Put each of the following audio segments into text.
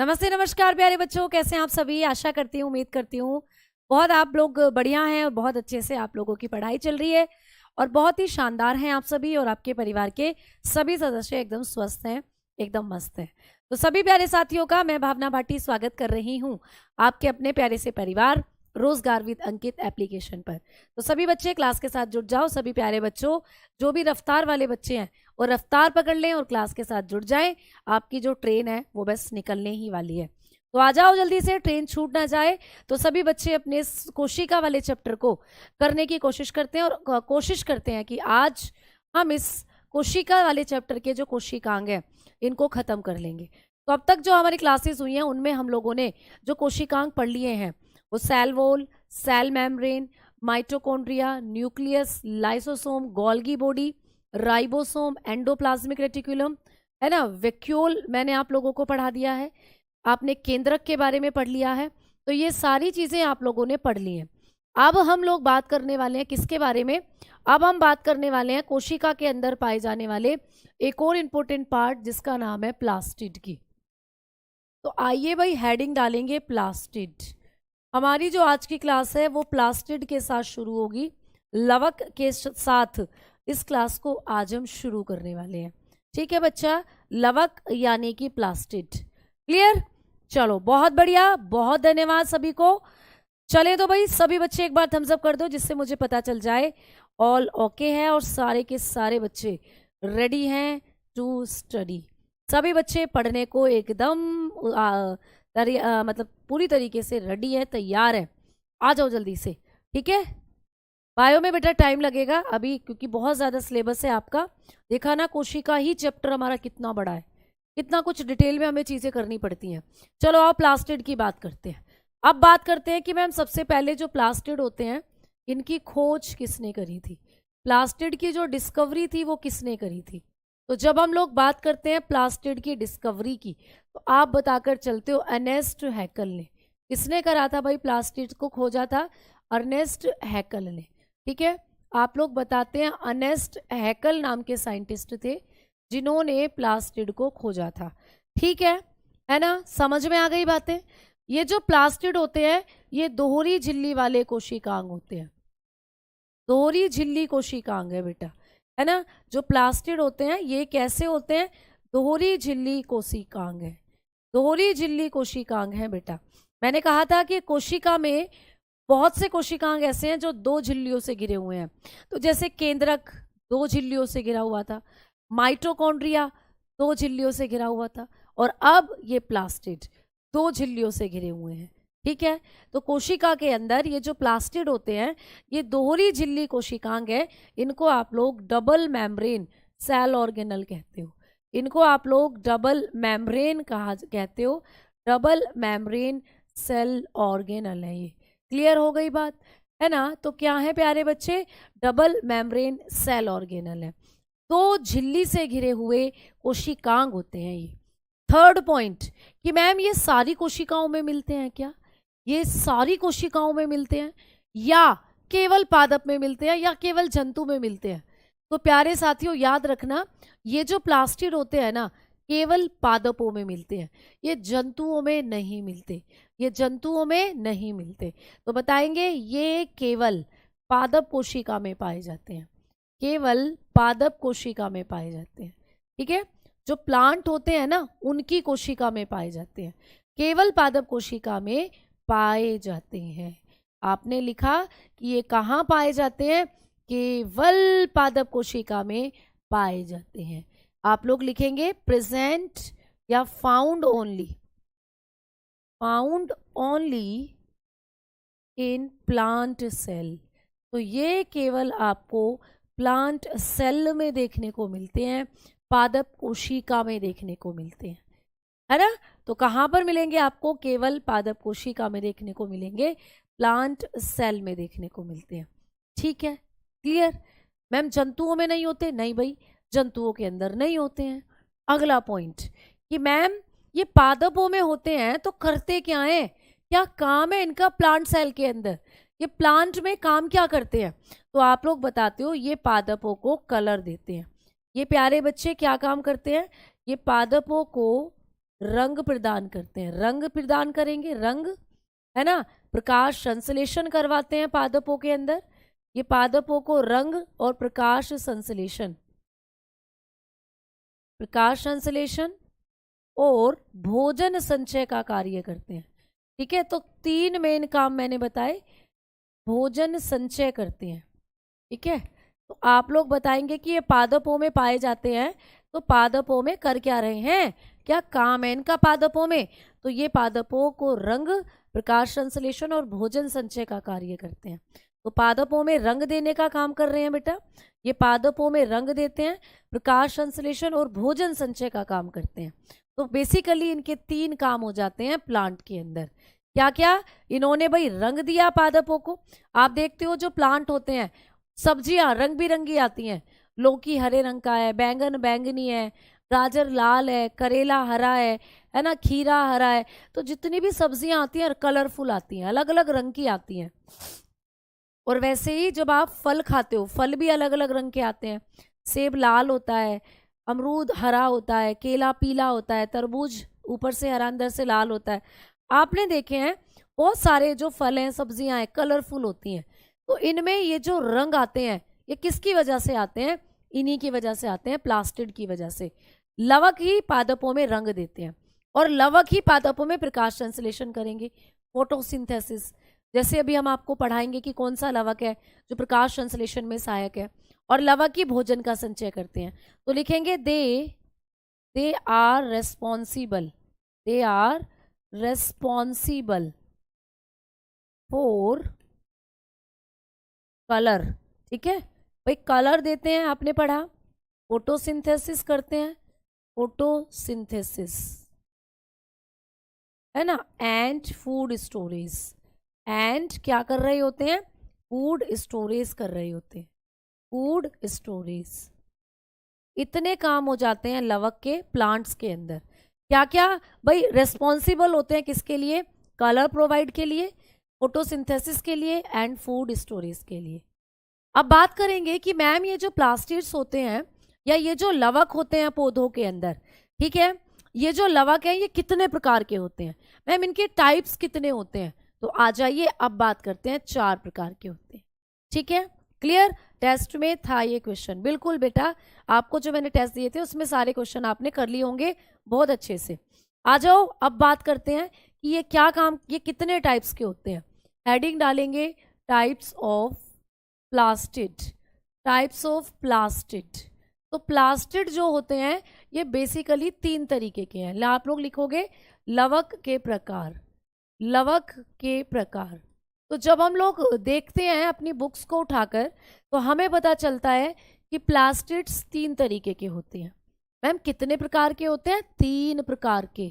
नमस्ते नमस्कार प्यारे बच्चों, कैसे हैं आप सभी। आशा करती हूँ, उम्मीद करती हूँ बहुत आप लोग बढ़िया हैं और बहुत अच्छे से आप लोगों की पढ़ाई चल रही है और बहुत ही शानदार हैं आप सभी और आपके परिवार के सभी सदस्य एकदम स्वस्थ हैं, एकदम मस्त हैं। तो सभी प्यारे साथियों का मैं भावना भाटी स्वागत कर रही हूँ आपके अपने प्यारे से परिवार रोजगार विद अंकित एप्लीकेशन पर। तो सभी बच्चे क्लास के साथ जुड़ जाओ। सभी प्यारे बच्चों, जो भी रफ्तार वाले बच्चे हैं वो रफ्तार पकड़ लें और क्लास के साथ जुड़ जाएं। आपकी जो ट्रेन है वो बस निकलने ही वाली है, तो आ जाओ जल्दी से, ट्रेन छूट ना जाए। तो सभी बच्चे अपने इस कोशिका वाले चैप्टर को करने की कोशिश करते हैं और कोशिश करते हैं कि आज हम इस कोशिका वाले चैप्टर के जो कोशिकांग हैं इनको खत्म कर लेंगे। तो अब तक जो हमारी क्लासेस हुई हैं उनमें हम लोगों ने जो कोशिकांग पढ़ लिए हैं वो cell wall, cell membrane, mitochondria, nucleus, lysosome, Golgi body, ribosome, endoplasmic reticulum, है ना, वैक्यूल मैंने आप लोगों को पढ़ा दिया है। आपने केंद्रक के बारे में पढ़ लिया है। तो ये सारी चीजें आप लोगों ने पढ़ ली हैं। अब हम लोग बात करने वाले हैं किसके बारे में? अब हम बात करने वाले हैं कोशिका के अंदर पाए जाने वाले एक और इम्पोर्टेंट पार्ट जिसका नाम है प्लास्टिड की। तो आइए भाई हेडिंग डालेंगे प्लास्टिड। हमारी जो आज की क्लास है वो प्लास्टिड के साथ शुरू होगी, लवक के साथ इस क्लास को आज हम शुरू करने वाले हैं। ठीक है बच्चा, लवक यानी कि प्लास्टिड। क्लियर? चलो बहुत बढ़िया, बहुत धन्यवाद सभी को। चले तो भाई सभी बच्चे एक बार थम्स अप कर दो जिससे मुझे पता चल जाए ऑल ओके है और सारे के सारे बच्चे रेडी हैं टू स्टडी। सभी बच्चे पढ़ने को एकदम मतलब पूरी तरीके से रेडी है, तैयार है। आ जाओ जल्दी से, ठीक है। बायो में बेटा टाइम लगेगा अभी क्योंकि बहुत ज़्यादा सिलेबस है आपका। देखा ना, कोशिका ही चैप्टर हमारा कितना बड़ा है, कितना कुछ डिटेल में हमें चीज़ें करनी पड़ती हैं। चलो आओ प्लास्टिड की बात करते हैं। अब बात करते हैं कि मैम सबसे पहले जो प्लास्टिड होते हैं इनकी खोज किसने करी थी, प्लास्टिड की जो डिस्कवरी थी वो किसने करी थी। तो जब हम लोग बात करते हैं प्लास्टिड की डिस्कवरी की तो आप बताकर चलते हो अर्नेस्ट हैकल ने। किसने करा था भाई? प्लास्टिड को खोजा था अर्नेस्ट हैकल ने। ठीक है, आप लोग बताते हैं अर्नेस्ट हैकल नाम के साइंटिस्ट थे जिन्होंने प्लास्टिड को खोजा था। ठीक है ना, समझ में आ गई बातें। ये जो प्लास्टिड होते हैं ये दोहरी झिल्ली वाले कोशिकांग होते हैं, दोहरी झिल्ली कोशिकांग है बेटा, है ना। जो प्लास्टिड होते हैं ये कैसे होते हैं? दोहरी झिल्ली कोशिकांग है, दोहरी झिल्ली कोशिकांग है बेटा। मैंने कहा था कि कोशिका में बहुत से कोशिकांग ऐसे हैं जो दो झिल्लियों से घिरे हुए हैं। तो जैसे केंद्रक दो झिल्लियों से घिरा हुआ था, माइटोकॉन्ड्रिया दो झिल्लियों से घिरा हुआ था, और अब ये प्लास्टिड दो झिल्लियों से घिरे हुए हैं। ठीक है, तो कोशिका के अंदर ये जो प्लास्टिड होते हैं ये दोहरी झिल्ली कोशिकांग है। इनको आप लोग डबल मेम्ब्रेन सेल ऑर्गेनल कहते हो, इनको आप लोग डबल मेम्ब्रेन कहते हो, डबल मेम्ब्रेन सेल ऑर्गेनल है ये। क्लियर हो गई बात, है ना। तो क्या है प्यारे बच्चे? डबल मेम्ब्रेन सेल ऑर्गेनल है, दो झिल्ली से घिरे हुए कोशिकांग होते हैं ये। थर्ड पॉइंट कि मैम ये सारी कोशिकाओं में मिलते हैं क्या? ये सारी कोशिकाओं में मिलते हैं या केवल पादप में मिलते हैं या केवल जंतु में मिलते हैं? तो प्यारे साथियों याद रखना, ये जो प्लास्टिड होते हैं ना केवल पादपों में मिलते हैं, ये जंतुओं में नहीं मिलते, ये जंतुओं में नहीं मिलते। तो बताएंगे ये केवल पादप कोशिका में पाए जाते हैं, केवल पादप कोशिका में पाए जाते हैं। ठीक है, जो प्लांट होते हैं ना उनकी कोशिका में पाए जाते हैं, केवल पादप कोशिका में पाए जाते हैं। आपने लिखा कि ये कहाँ पाए जाते हैं? केवल पादप कोशिका में पाए जाते हैं। आप लोग लिखेंगे प्रेजेंट या found only, found only in plant cell. तो ये केवल आपको प्लांट सेल में देखने को मिलते हैं, पादप कोशिका में देखने को मिलते हैं, है ना। तो कहाँ पर मिलेंगे आपको? केवल पादप कोशिका में देखने को मिलेंगे, प्लांट सेल में देखने को मिलते हैं। ठीक है, क्लियर। मैम जंतुओं में नहीं होते? नहीं भाई, जंतुओं के अंदर नहीं होते हैं। अगला पॉइंट कि मैम ये पादपों में होते हैं तो करते क्या है, क्या काम है इनका प्लांट सेल के अंदर? ये प्लांट में काम क्या करते हैं? तो आप लोग बताते हो ये पादपों को कलर देते हैं। ये प्यारे बच्चे क्या काम करते हैं? ये पादपों को रंग प्रदान करते हैं, रंग प्रदान करेंगे, रंग है ना, प्रकाश संश्लेषण करवाते हैं पादपों के अंदर, ये पादपों को रंग और प्रकाश संश्लेषण, प्रकाश संश्लेषण और भोजन संचय का कार्य करते हैं। ठीक है, तो 3 मेन काम मैंने बताए, भोजन संचय करते हैं। ठीक है, तो आप लोग बताएंगे कि ये पादपों में पाए जाते हैं, तो पादपों में कर क्या रहे हैं, क्या काम है इनका पादपों में, तो ये पादपों को रंग, प्रकाश संश्लेषण और भोजन संचय का कार्य करते हैं। तो पादपों में रंग देने का काम कर रहे हैं बेटा, ये पादपों में रंग देते हैं, प्रकाश संश्लेषण और भोजन संचय का काम करते हैं। तो बेसिकली इनके 3 काम हो जाते हैं प्लांट के अंदर। क्या क्या, इन्होंने भाई रंग दिया पादपों को। आप देखते हो जो प्लांट होते हैं, सब्जियां रंग बिरंगी आती हैं, लौकी हरे रंग का है, बैंगन बैंगनी है, गाजर लाल है, करेला हरा है ना, खीरा हरा है। तो जितनी भी सब्जियां आती हैं कलरफुल आती हैं, अलग अलग रंग की आती हैं। और वैसे ही जब आप फल खाते हो, फल भी अलग अलग रंग के आते हैं, सेब लाल होता है, अमरूद हरा होता है, केला पीला होता है, तरबूज ऊपर से हरा अंदर से लाल होता है। आपने देखे हैं बहुत सारे जो फल हैं सब्जियां हैं कलरफुल होती हैं। तो इनमें ये जो रंग आते हैं ये किसकी वजह से आते हैं, इन्हीं की वजह से आते हैं, प्लास्टिड की वजह से। लवक ही पादपों में रंग देते हैं और लवक ही पादपों में प्रकाश संश्लेषण करेंगे, फोटोसिंथेसिस। जैसे अभी हम आपको पढ़ाएंगे कि कौन सा लवक है जो प्रकाश संश्लेषण में सहायक है, और लवक ही भोजन का संचय करते हैं। तो लिखेंगे they are responsible, they are responsible for colour. ठीक है भाई, कलर देते हैं, आपने पढ़ा, फोटोसिंथेसिस करते हैं, फोटोसिंथेसिस है ना, एंड फूड स्टोरेज, एंड क्या कर रहे होते हैं, फूड स्टोरेज कर रहे होते हैं, फूड स्टोरेज। इतने काम हो जाते हैं लवक के प्लांट्स के अंदर। क्या क्या भाई, रेस्पॉन्सिबल होते हैं किसके लिए, कलर प्रोवाइड के लिए, फोटोसिंथेसिस के लिए एंड फूड स्टोरेज के लिए। अब बात करेंगे कि मैम ये जो प्लास्टिड्स होते हैं या ये जो लवक होते हैं पौधों के अंदर, ठीक है, ये जो लवक है ये कितने प्रकार के होते हैं मैम, इनके टाइप्स कितने होते हैं। तो आ जाइए अब बात करते हैं, 4 प्रकार के होते हैं। ठीक है, क्लियर, टेस्ट में था ये क्वेश्चन, बिल्कुल बेटा, आपको जो मैंने टेस्ट दिए थे उसमें सारे क्वेश्चन आपने कर लिए होंगे बहुत अच्छे से। आ जाओ अब बात करते हैं कि ये क्या काम, ये कितने टाइप्स के होते हैं। हेडिंग डालेंगे types of plastid, types of plastid. तो प्लास्टिड जो होते हैं ये बेसिकली 3 तरीके के हैं। आप लोग लिखोगे लवक के प्रकार, लवक के प्रकार। तो जब हम लोग देखते हैं अपनी बुक्स को उठाकर तो हमें पता चलता है कि प्लास्टिड्स 3 तरीके के होते हैं। मैम कितने प्रकार के होते हैं, 3 प्रकार के।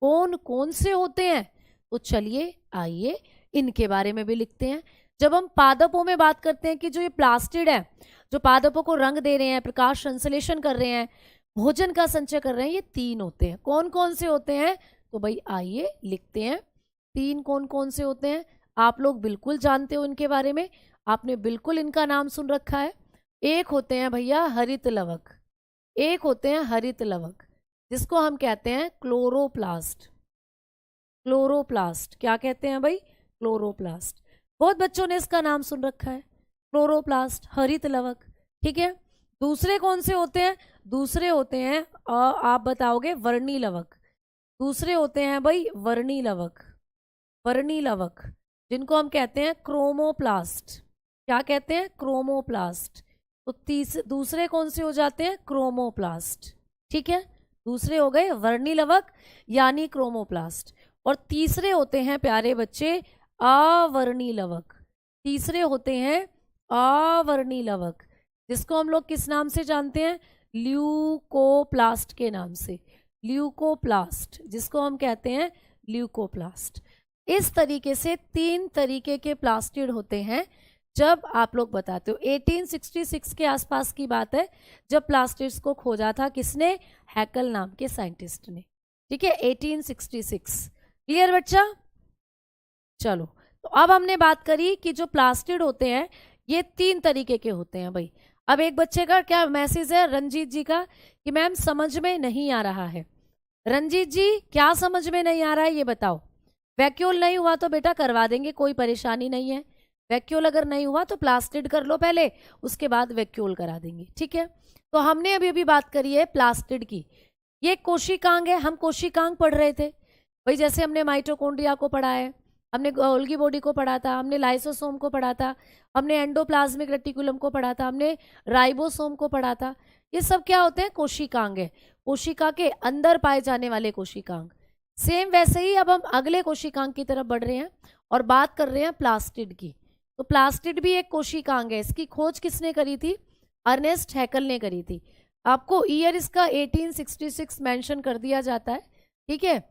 कौन कौन से होते हैं, तो चलिए आइए इनके बारे में भी लिखते हैं। जब हम पादपों में बात करते हैं कि जो ये प्लास्टिड है, जो पादपों को रंग दे रहे हैं, प्रकाश संश्लेषण कर रहे हैं, भोजन का संचय कर रहे हैं, ये 3 होते हैं। कौन कौन से होते हैं, तो भाई आइए लिखते हैं 3 कौन कौन से होते हैं। आप लोग बिल्कुल जानते हो इनके बारे में, आपने बिल्कुल इनका नाम सुन रखा है। एक होते हैं भैया हरित लवक, एक होते हैं हरित लवक जिसको हम कहते हैं क्लोरोप्लास्ट। क्लोरोप्लास्ट क्या कहते हैं भाई, क्लोरोप्लास्ट। बहुत बच्चों ने इसका नाम सुन रखा है, क्लोरोप्लास्ट, हरित लवक। ठीक है, दूसरे कौन से होते हैं, दूसरे होते हैं आप बताओगे वर्णी लवक। दूसरे होते हैं भाई वर्णी लवक, वर्णी लवक जिनको हम कहते हैं क्रोमोप्लास्ट। क्या कहते हैं, क्रोमोप्लास्ट। तो दूसरे कौन से हो जाते हैं, क्रोमोप्लास्ट। ठीक है, दूसरे हो गए वर्णी लवक यानी क्रोमोप्लास्ट, और तीसरे होते हैं प्यारे बच्चे अवर्णी लवक। तीसरे होते हैं अवर्णी लवक जिसको हम लोग किस नाम से जानते हैं, ल्यूकोप्लास्ट के नाम से, ल्यूकोप्लास्ट जिसको हम कहते हैं ल्यूकोप्लास्ट। इस तरीके से 3 तरीके के प्लास्टिड होते हैं। जब आप लोग बताते हो 1866 के आसपास की बात है जब प्लास्टिड्स को खोजा था किसने, हैकल नाम के साइंटिस्ट ने। ठीक है, 1866। क्लियर बच्चा, चलो तो अब हमने बात करी कि जो प्लास्टिड होते हैं ये 3 तरीके के होते हैं भाई। अब एक बच्चे का क्या मैसेज है रंजीत जी का कि मैम समझ में नहीं आ रहा है। रंजीत जी क्या समझ में नहीं आ रहा है ये बताओ। वैक्यूल नहीं हुआ तो बेटा करवा देंगे, कोई परेशानी नहीं है। वैक्यूल अगर नहीं हुआ तो प्लास्टिड कर लो पहले, उसके बाद वैक्यूल करा देंगे, ठीक है। तो हमने अभी अभी बात करी है प्लास्टिड की। ये कोशिकांग है, हम कोशिकांग पढ़ रहे थे भाई, जैसे हमने माइटोकॉन्ड्रिया को पढ़ा है, हमने गोल्गी बॉडी को पढ़ा था, हमने लाइसोसोम को पढ़ा था, हमने एंडोप्लाज्मिक रेटिकुलम को पढ़ा था, हमने राइबोसोम को पढ़ा था। ये सब क्या होते हैं? कोशिकांग है, कोशिका के अंदर पाए जाने वाले कोशिकांग। सेम वैसे ही अब हम अगले कोशिकांग की तरफ बढ़ रहे हैं और बात कर रहे हैं प्लास्टिड की। तो प्लास्टिड भी एक कोशिकांग है। इसकी खोज किसने करी थी? अर्नेस्ट हैकल ने करी थी। आपको ईयर इसका 1866 मेंशन कर दिया जाता है, ठीक है।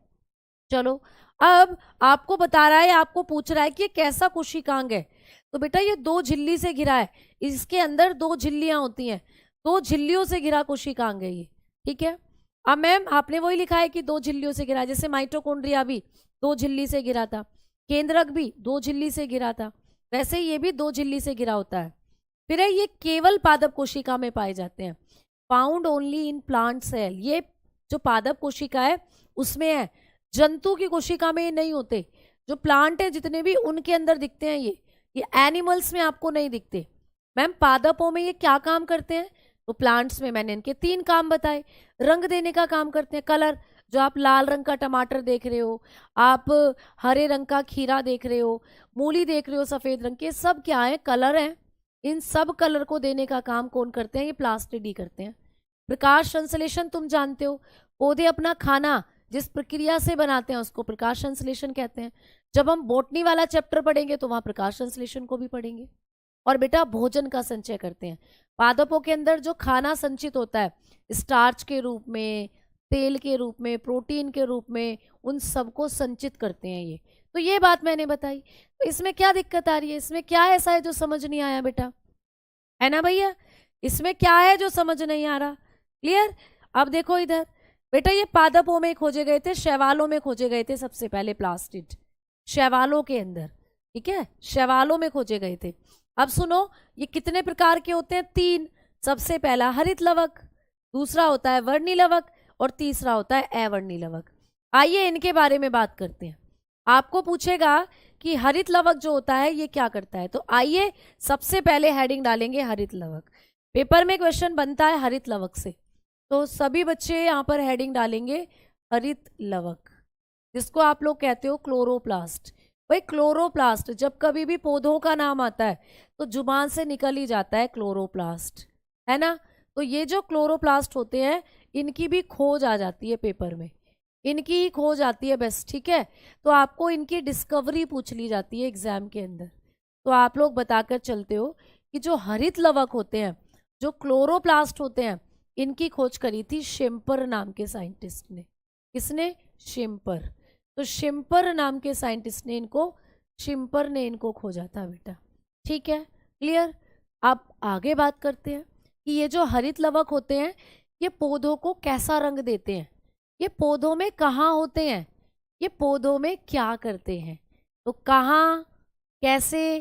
चलो अब आपको बता रहा है, आपको पूछ रहा है कि ये कैसा कोशिकांग है। तो बेटा ये दो झिल्ली से घिरा है, इसके अंदर दो झिल्लियां होती हैं, दो झिल्लियों से घिरा कोशिकांग है ये, ठीक है। अब मैम आपने वही लिखा है कि दो झिल्लियों से घिरा, जैसे माइटोकॉन्ड्रिया भी दो झिल्ली से घिरा था, केंद्रक भी दो झिल्ली से घिरा था, वैसे ये भी दो झिल्ली से घिरा होता है। फिर है ये केवल पादप कोशिका में पाए जाते हैं, found only in plant cell. ये जो पादप कोशिका है उसमें है, जंतु की कोशिका में ये नहीं होते। जो प्लांट है जितने भी उनके अंदर दिखते हैं ये एनिमल्स में आपको नहीं दिखते। मैम पादपों में ये क्या काम करते हैं? तो प्लांट्स में मैंने इनके 3 काम बताए। रंग देने का काम करते हैं, कलर, जो आप लाल रंग का टमाटर देख रहे हो, आप हरे रंग का खीरा देख रहे हो, मूली देख रहे हो सफेद रंग के, सब क्या है? कलर हैं। इन सब कलर को देने का काम कौन करते हैं? ये प्लास्टिड ही करते हैं। प्रकाश संश्लेषण तुम जानते हो, पौधे अपना खाना जिस प्रक्रिया से बनाते हैं उसको प्रकाश संश्लेषण कहते हैं। जब हम बॉटनी वाला चैप्टर पढ़ेंगे तो वहां प्रकाश संश्लेषण को भी पढ़ेंगे। और बेटा भोजन का संचय करते हैं, पादपों के अंदर जो खाना संचित होता है स्टार्च के रूप में, तेल के रूप में, प्रोटीन के रूप में, उन सबको संचित करते हैं ये। तो ये बात मैंने बताई। तो इसमें क्या दिक्कत आ रही है? इसमें क्या ऐसा है जो समझ नहीं आया बेटा? है ना भैया, इसमें क्या है जो समझ नहीं आ रहा? क्लियर? अब देखो इधर बेटा, ये पादपों में खोजे गए थे, शैवालों में खोजे गए थे सबसे पहले प्लास्टिड, शैवालों के अंदर, ठीक है, शैवालों में खोजे गए थे। अब सुनो, ये कितने प्रकार के होते हैं? 3। सबसे पहला हरित लवक, दूसरा होता है वर्णी लवक और तीसरा होता है अवर्णी लवक। आइए इनके बारे में बात करते हैं। आपको पूछेगा कि हरित लवक जो होता है ये क्या करता है, तो आइए सबसे पहले हेडिंग डालेंगे हरित लवक। पेपर में क्वेश्चन बनता है हरित लवक से, तो सभी बच्चे यहाँ पर हेडिंग डालेंगे हरित लवक, जिसको आप लोग कहते हो क्लोरोप्लास्ट। भाई क्लोरोप्लास्ट, जब कभी भी पौधों का नाम आता है तो जुबान से निकल ही जाता है क्लोरोप्लास्ट, है ना। तो ये जो क्लोरोप्लास्ट होते हैं इनकी भी खोज आ जाती है पेपर में, इनकी ही खोज आती है बस, ठीक है। तो आपको इनकी डिस्कवरी पूछ ली जाती है एग्जाम के अंदर, तो आप लोग बताकर चलते हो कि जो हरित लवक होते हैं, जो क्लोरोप्लास्ट होते हैं, इनकी खोज करी थी शिम्पर नाम के साइंटिस्ट ने। किसने? शिम्पर। तो शिम्पर नाम के साइंटिस्ट ने इनको, शिम्पर ने इनको खोजा था बेटा, ठीक है, क्लियर। अब आगे बात करते हैं कि ये जो हरित लवक होते हैं ये पौधों को कैसा रंग देते हैं, ये पौधों में कहाँ होते हैं, ये पौधों में क्या करते हैं, तो कहाँ, कैसे,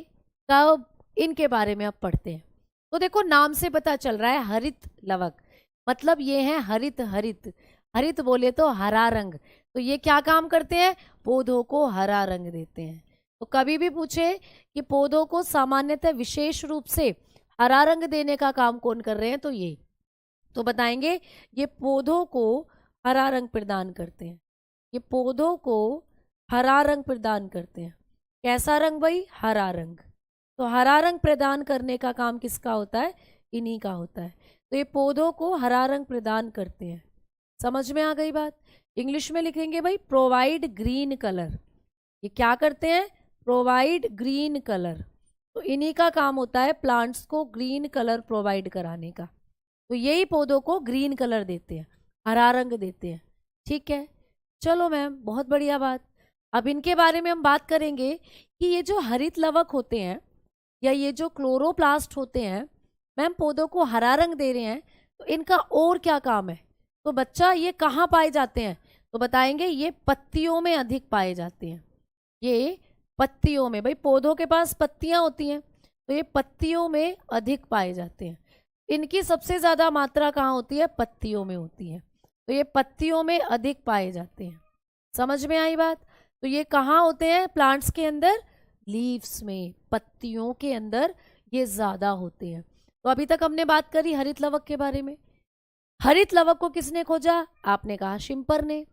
कब, इनके बारे में अब पढ़ते हैं। तो देखो नाम से पता चल रहा है हरित लवक, मतलब ये है हरित, हरित, हरित बोले तो हरा रंग, तो ये क्या काम करते हैं? पौधों को हरा रंग देते हैं। तो कभी भी पूछे कि पौधों को सामान्यतः विशेष रूप से हरा रंग देने का काम कौन कर रहे हैं, तो ये, तो बताएंगे ये पौधों को हरा रंग प्रदान करते हैं, ये पौधों को हरा रंग प्रदान करते हैं। कैसा रंग भाई? हरा रंग। तो हरा रंग प्रदान करने का काम किसका होता है? इन्हीं का होता है। तो ये पौधों को हरा रंग प्रदान करते हैं। समझ में आ गई बात? इंग्लिश में लिखेंगे भाई प्रोवाइड ग्रीन कलर। ये क्या करते हैं? Provide green colour. तो इन्हीं का काम होता है प्लांट्स को ग्रीन कलर प्रोवाइड कराने का। तो यही पौधों को ग्रीन कलर देते हैं, हरा रंग देते हैं, ठीक है। चलो मैम, बहुत बढ़िया बात। अब इनके बारे में हम बात करेंगे कि ये जो हरित लवक होते हैं या ये जो क्लोरोप्लास्ट होते हैं, मैम पौधों को हरा रंग दे रहे हैं, तो इनका और क्या काम है? तो बच्चा ये कहाँ पाए जाते हैं? तो बताएंगे ये पत्तियों में अधिक पाए जाते हैं। ये पत्तियों में, भाई पौधों के पास पत्तियां होती हैं, तो ये पत्तियों में अधिक पाए जाते हैं। इनकी सबसे ज्यादा मात्रा कहाँ होती है? पत्तियों में होती है। तो ये पत्तियों में अधिक पाए जाते हैं। समझ में आई बात? तो ये कहाँ होते हैं प्लांट्स के अंदर? लीव्स में, पत्तियों के अंदर ये ज्यादा होते हैं। तो अभी तक हमने बात करी हरित लवक के बारे में। हरित लवक को किसने खोजा? आपने कहा शिम्पर ने।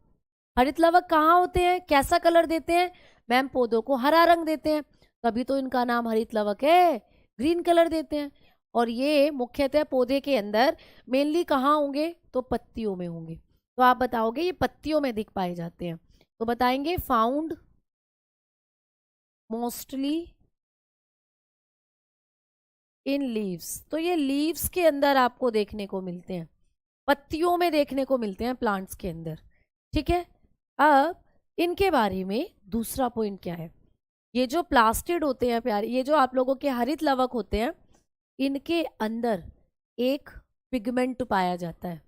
हरित लवक कहाँ होते हैं, कैसा कलर देते हैं? मैम पौधों को हरा रंग देते हैं, तभी तो इनका नाम हरित लवक है, ग्रीन कलर देते हैं। और ये मुख्यतः पौधे के अंदर मेनली कहाँ होंगे? तो पत्तियों में होंगे। तो आप बताओगे ये पत्तियों में दिख पाए जाते हैं, तो बताएंगे फाउंड मोस्टली इन लीव्स। तो ये लीव्स के अंदर आपको देखने को मिलते हैं, पत्तियों में देखने को मिलते हैं प्लांट्स के अंदर। ठीक है, अब इनके बारे में दूसरा पॉइंट क्या है? ये जो प्लास्टिड होते हैं प्यारे, ये जो आप लोगों के हरित लवक होते हैं, इनके अंदर एक पिगमेंट पाया जाता है,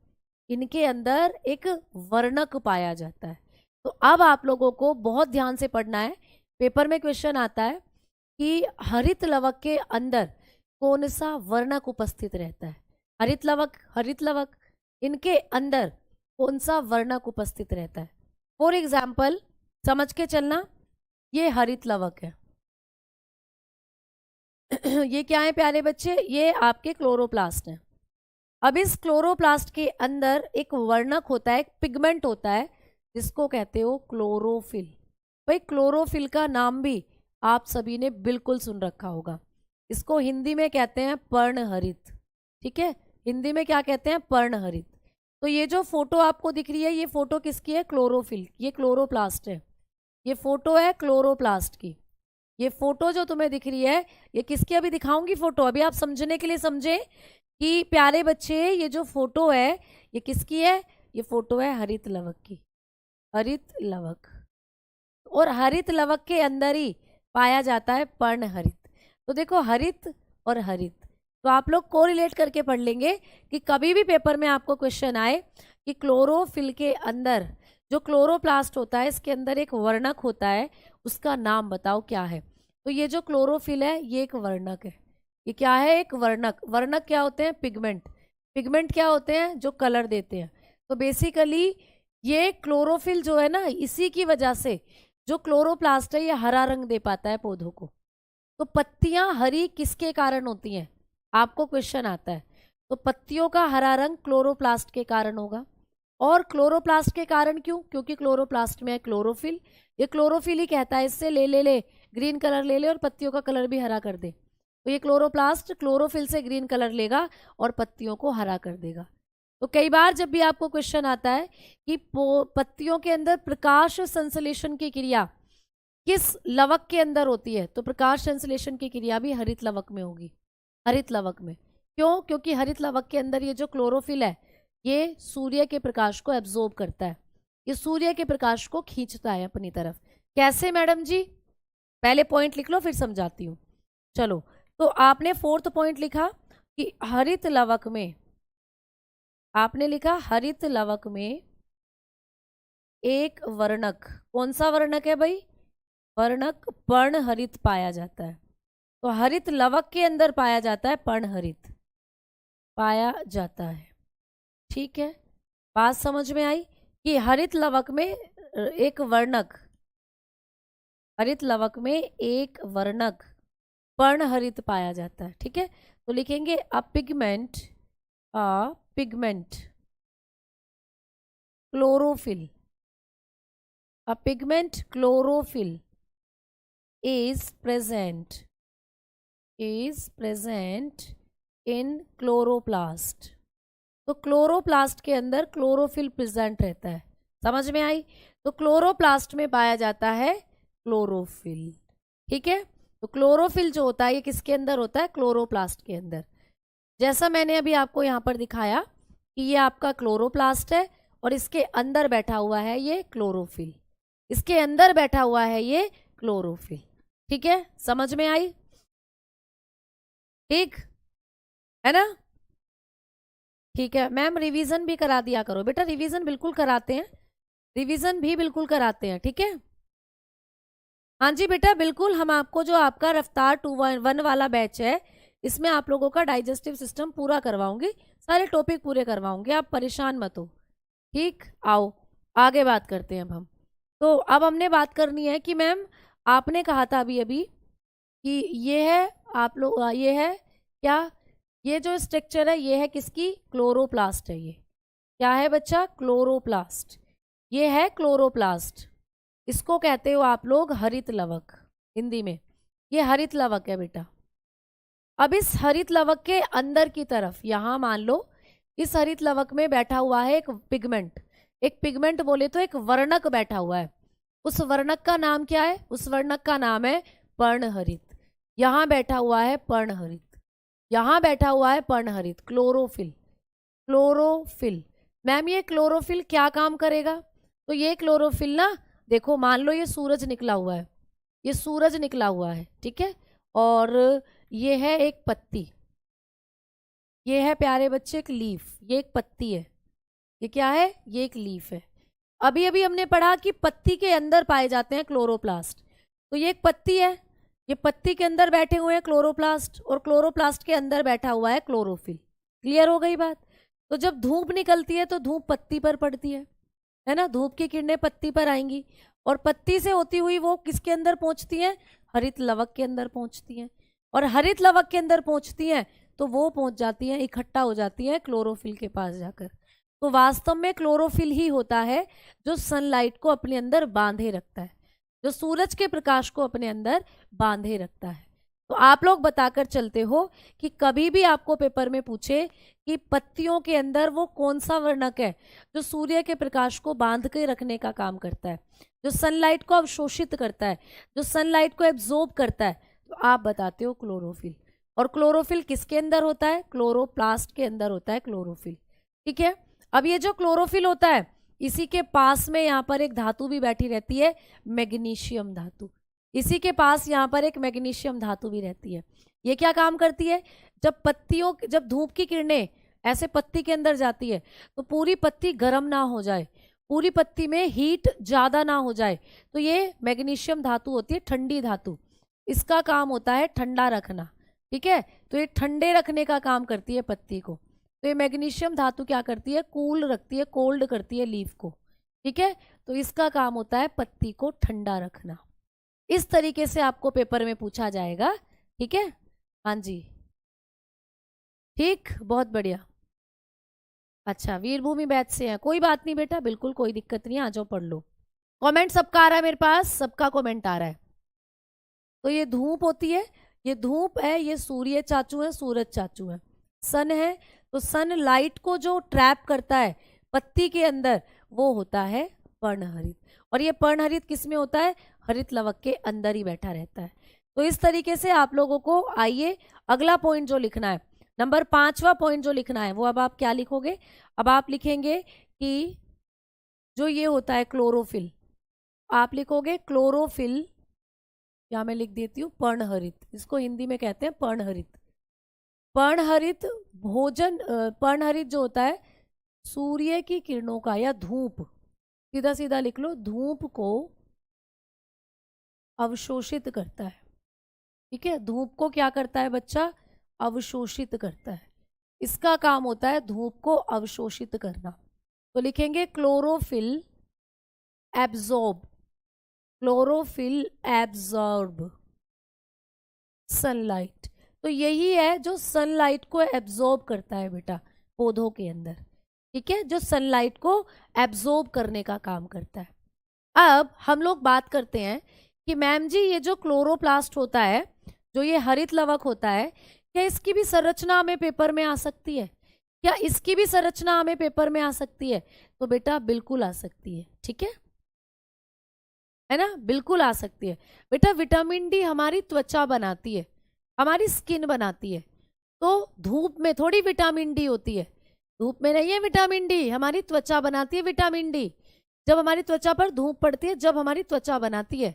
इनके अंदर एक वर्णक पाया जाता है। तो अब आप लोगों को बहुत ध्यान से पढ़ना है, पेपर में क्वेश्चन आता है कि हरित लवक के अंदर कौन सा वर्णक उपस्थित रहता है। हरित लवक इनके अंदर कौन सा वर्णक उपस्थित रहता है। फॉर एग्जाम्पल समझ के चलना, ये हरित लवक है ये क्या है प्यारे बच्चे? ये आपके क्लोरोप्लास्ट हैं। अब इस क्लोरोप्लास्ट के अंदर एक वर्णक होता है, एक पिगमेंट होता है, जिसको कहते हो क्लोरोफिल। भाई क्लोरोफिल का नाम भी आप सभी ने बिल्कुल सुन रखा होगा, इसको हिंदी में कहते हैं पर्णहरित। ठीक है, हिंदी में क्या कहते हैं? पर्णहरित। तो ये जो फोटो आपको दिख रही है, ये फोटो किसकी है? क्लोरोफिल, ये क्लोरोप्लास्ट है, ये फोटो है क्लोरोप्लास्ट की। ये फोटो जो तुम्हें दिख रही है, ये किसकी? अभी दिखाऊंगी फोटो, अभी आप समझने के लिए समझे कि प्यारे बच्चे ये जो फोटो है ये किसकी है? ये फोटो है हरित लवक की, हरित लवक। और हरित लवक के अंदर ही पाया जाता है पर्णहरित। तो देखो हरित और हरित, तो आप लोग कोरिलेट करके पढ़ लेंगे कि कभी भी पेपर में आपको क्वेश्चन आए कि क्लोरोफिल के अंदर जो क्लोरोप्लास्ट होता है, इसके अंदर एक वर्णक होता है, उसका नाम बताओ क्या है। तो ये जो क्लोरोफिल है ये एक वर्णक है। ये क्या है? एक वर्णक। वर्णक क्या होते हैं? पिगमेंट। पिगमेंट क्या होते हैं? जो कलर देते हैं। तो बेसिकली ये क्लोरोफिल जो है ना, इसी की वजह से जो क्लोरोप्लास्ट है ये हरा रंग दे पाता है पौधों को। तो पत्तियां हरी किसके कारण होती हैं? आपको क्वेश्चन आता है, तो पत्तियों का हरा रंग क्लोरोप्लास्ट के कारण होगा। और क्लोरोप्लास्ट के कारण क्यों? क्योंकि क्लोरोप्लास्ट में है क्लोरोफिल। ये क्लोरोफिल ही कहता है इससे ले ले ले ग्रीन कलर ले ले और पत्तियों का कलर भी हरा कर दे। तो ये क्लोरोप्लास्ट क्लोरोफिल से ग्रीन कलर लेगा और पत्तियों को हरा कर देगा। तो कई बार जब भी आपको क्वेश्चन आता है कि पत्तियों के अंदर प्रकाश संश्लेषण की क्रिया किस लवक के अंदर होती है, तो प्रकाश संश्लेषण की क्रिया भी हरित लवक में होगी। हरित लवक में क्यों? क्योंकि हरित लवक के अंदर ये जो क्लोरोफिल है ये सूर्य के प्रकाश को एब्जॉर्ब करता है, ये सूर्य के प्रकाश को खींचता है अपनी तरफ। कैसे मैडम जी? पहले पॉइंट लिख लो फिर समझाती हूँ। चलो, तो आपने फोर्थ पॉइंट लिखा कि हरित लवक में, आपने लिखा हरित लवक में एक वर्णक, कौन सा वर्णक है भाई? वर्णक पर्णहरित पाया जाता है। तो हरित लवक के अंदर पाया जाता है पर्णहरित, पाया जाता है। ठीक है, बात समझ में आई कि हरित लवक में एक वर्णक, हरित लवक में एक वर्णक पर्णहरित पाया जाता है। ठीक है, तो लिखेंगे a pigment chlorophyll, a pigment chlorophyll is present in chloroplast. तो क्लोरोप्लास्ट के अंदर क्लोरोफिल प्रेजेंट रहता है। समझ में आई? तो क्लोरोप्लास्ट में पाया जाता है क्लोरोफिल। ठीक है, तो क्लोरोफिल जो होता है ये किसके अंदर होता है? क्लोरोप्लास्ट के अंदर। जैसा मैंने अभी आपको यहाँ पर दिखाया कि ये आपका क्लोरोप्लास्ट है और इसके अंदर बैठा हुआ है ये क्लोरोफिल, इसके अंदर बैठा हुआ है ये क्लोरोफिल। ठीक है, समझ में आई? ठीक है ना? ठीक है मैम, रिवीजन भी करा दिया करो बेटा, रिवीजन बिल्कुल कराते हैं, रिवीजन भी बिल्कुल कराते हैं। ठीक है, हाँ जी बेटा बिल्कुल, हम आपको जो आपका रफ्तार 2-1 वाला बैच है इसमें आप लोगों का डाइजेस्टिव सिस्टम पूरा करवाऊंगी, सारे टॉपिक पूरे करवाऊंगी, आप परेशान मत हो। ठीक, आओ आगे बात करते हैं अब हम। तो अब हमने बात करनी है कि मैम आपने कहा था अभी अभी कि ये है, आप लोग ये है क्या, ये जो स्ट्रक्चर है ये है किसकी, क्लोरोप्लास्ट है। ये क्या है बच्चा, क्लोरोप्लास्ट। ये है क्लोरोप्लास्ट, इसको कहते हो आप लोग हरित लवक हिंदी में। ये हरित लवक है बेटा। अब इस हरित लवक के अंदर की तरफ यहां मान लो इस हरित लवक में बैठा हुआ है एक पिगमेंट। एक पिगमेंट बोले तो एक वर्णक बैठा हुआ है। उस वर्णक का नाम क्या है, उस वर्णक का नाम है पर्णहरित। यहां बैठा हुआ है पर्णहरित, यहां बैठा हुआ है पर्णहरित, क्लोरोफिल। क्लोरोफिल मैम, ये क्लोरोफिल क्या काम करेगा, तो ये क्लोरोफिल ना, देखो मान लो ये सूरज निकला हुआ है, ये सूरज निकला हुआ है, ठीक है, और ये है एक पत्ती, ये है प्यारे बच्चे एक लीफ, ये एक पत्ती है, ये क्या है, ये एक लीफ है। अभी अभी हमने पढ़ा कि पत्ती के अंदर पाए जाते हैं क्लोरोप्लास्ट, तो ये एक पत्ती है, ये पत्ती के अंदर बैठे हुए हैं क्लोरोप्लास्ट, और क्लोरोप्लास्ट के अंदर बैठा हुआ है क्लोरोफिल। क्लियर हो गई बात। तो जब धूप निकलती है तो धूप पत्ती पर पड़ती है ना, धूप की किरणें पत्ती पर आएंगी, और पत्ती से होती हुई वो किसके अंदर पहुंचती हैं, हरित लवक के अंदर पहुंचती हैं, और हरित लवक के अंदर पहुंचती हैं तो वो पहुंच जाती हैं, इकट्ठा हो जाती हैं क्लोरोफिल के पास जाकर। तो वास्तव में क्लोरोफिल ही होता है जो सनलाइट को अपने अंदर बांधे रखता है, जो सूरज के प्रकाश को अपने अंदर बांधे रखता है। तो आप लोग बताकर चलते हो कि कभी भी आपको पेपर में पूछे कि पत्तियों के अंदर वो कौन सा वर्णक है जो सूर्य के प्रकाश को बांध के रखने का काम करता है, जो सनलाइट को अवशोषित करता है, जो सनलाइट को एब्जॉर्ब करता है, तो आप बताते हो क्लोरोफिल। और क्लोरोफिल किसके अंदर होता है, क्लोरोप्लास्ट के अंदर होता है क्लोरोफिल। ठीक है, अब ये जो क्लोरोफिल होता है इसी के पास में यहाँ पर एक धातु भी बैठी रहती है, मैग्नीशियम धातु। इसी के पास यहाँ पर एक मैग्नीशियम धातु भी रहती है। ये क्या काम करती है, जब धूप की किरणें ऐसे पत्ती के अंदर जाती है तो पूरी पत्ती गर्म ना हो जाए, पूरी पत्ती में हीट ज्यादा ना हो जाए, तो ये मैग्नीशियम धातु होती है ठंडी धातु, इसका काम होता है ठंडा रखना। ठीक है, तो ये ठंडे रखने का काम करती है पत्ती को। तो ये मैग्नीशियम धातु क्या करती है, कूल रखती है, कोल्ड करती है लीफ को। ठीक है, तो इसका काम होता है पत्ती को ठंडा रखना। इस तरीके से आपको पेपर में पूछा जाएगा। ठीक है, हाँ जी, ठीक, बहुत बढ़िया। अच्छा, वीरभूमि बैच से है, कोई बात नहीं बेटा, बिल्कुल कोई दिक्कत नहीं, आ जाओ पढ़ लो। कमेंट सबका आ रहा है मेरे पास, सबका कमेंट आ रहा है। तो ये धूप होती है, ये धूप है, ये सूर्य चाचू है, सूरज चाचू है, सन है, तो सन लाइट को जो ट्रैप करता है पत्ती के अंदर वो होता है पर्णहरित। और ये पर्णहरित किस में होता है, हरित लवक के अंदर ही बैठा रहता है। तो इस तरीके से आप लोगों को, आइए अगला पॉइंट जो लिखना है, नंबर 5वां पॉइंट जो लिखना है वो अब आप क्या लिखोगे, अब आप लिखेंगे कि जो ये होता है क्लोरोफिल, आप लिखोगे क्लोरोफिल, या मैं लिख देती हूँ पर्णहरित, इसको हिंदी में कहते हैं पर्णहरित। पर्णहरित भोजन, पर्णहरित जो होता है सूर्य की किरणों का, या धूप, सीधा सीधा लिख लो, धूप को अवशोषित करता है। ठीक है, धूप को क्या करता है बच्चा, अवशोषित करता है, इसका काम होता है धूप को अवशोषित करना। तो लिखेंगे chlorophyll absorb, chlorophyll absorb sunlight. तो यही है जो सनलाइट को एब्जॉर्ब करता है बेटा पौधों के अंदर। ठीक है, जो सनलाइट को एब्जॉर्ब करने का काम करता है। अब हम लोग बात करते हैं कि मैम जी ये जो क्लोरोप्लास्ट होता है, जो ये हरित लवक होता है, क्या इसकी भी संरचना हमें पेपर में आ सकती है, क्या इसकी भी संरचना हमें पेपर में आ सकती है, तो बेटा बिल्कुल आ सकती है। ठीक है ना, बिल्कुल आ सकती है बेटा। विटामिन डी हमारी त्वचा बनाती है, हमारी स्किन बनाती है, तो धूप में थोड़ी विटामिन डी होती है, धूप में नहीं है विटामिन डी, हमारी त्वचा बनाती है विटामिन डी। जब हमारी त्वचा पर धूप पड़ती है, जब हमारी त्वचा बनाती है,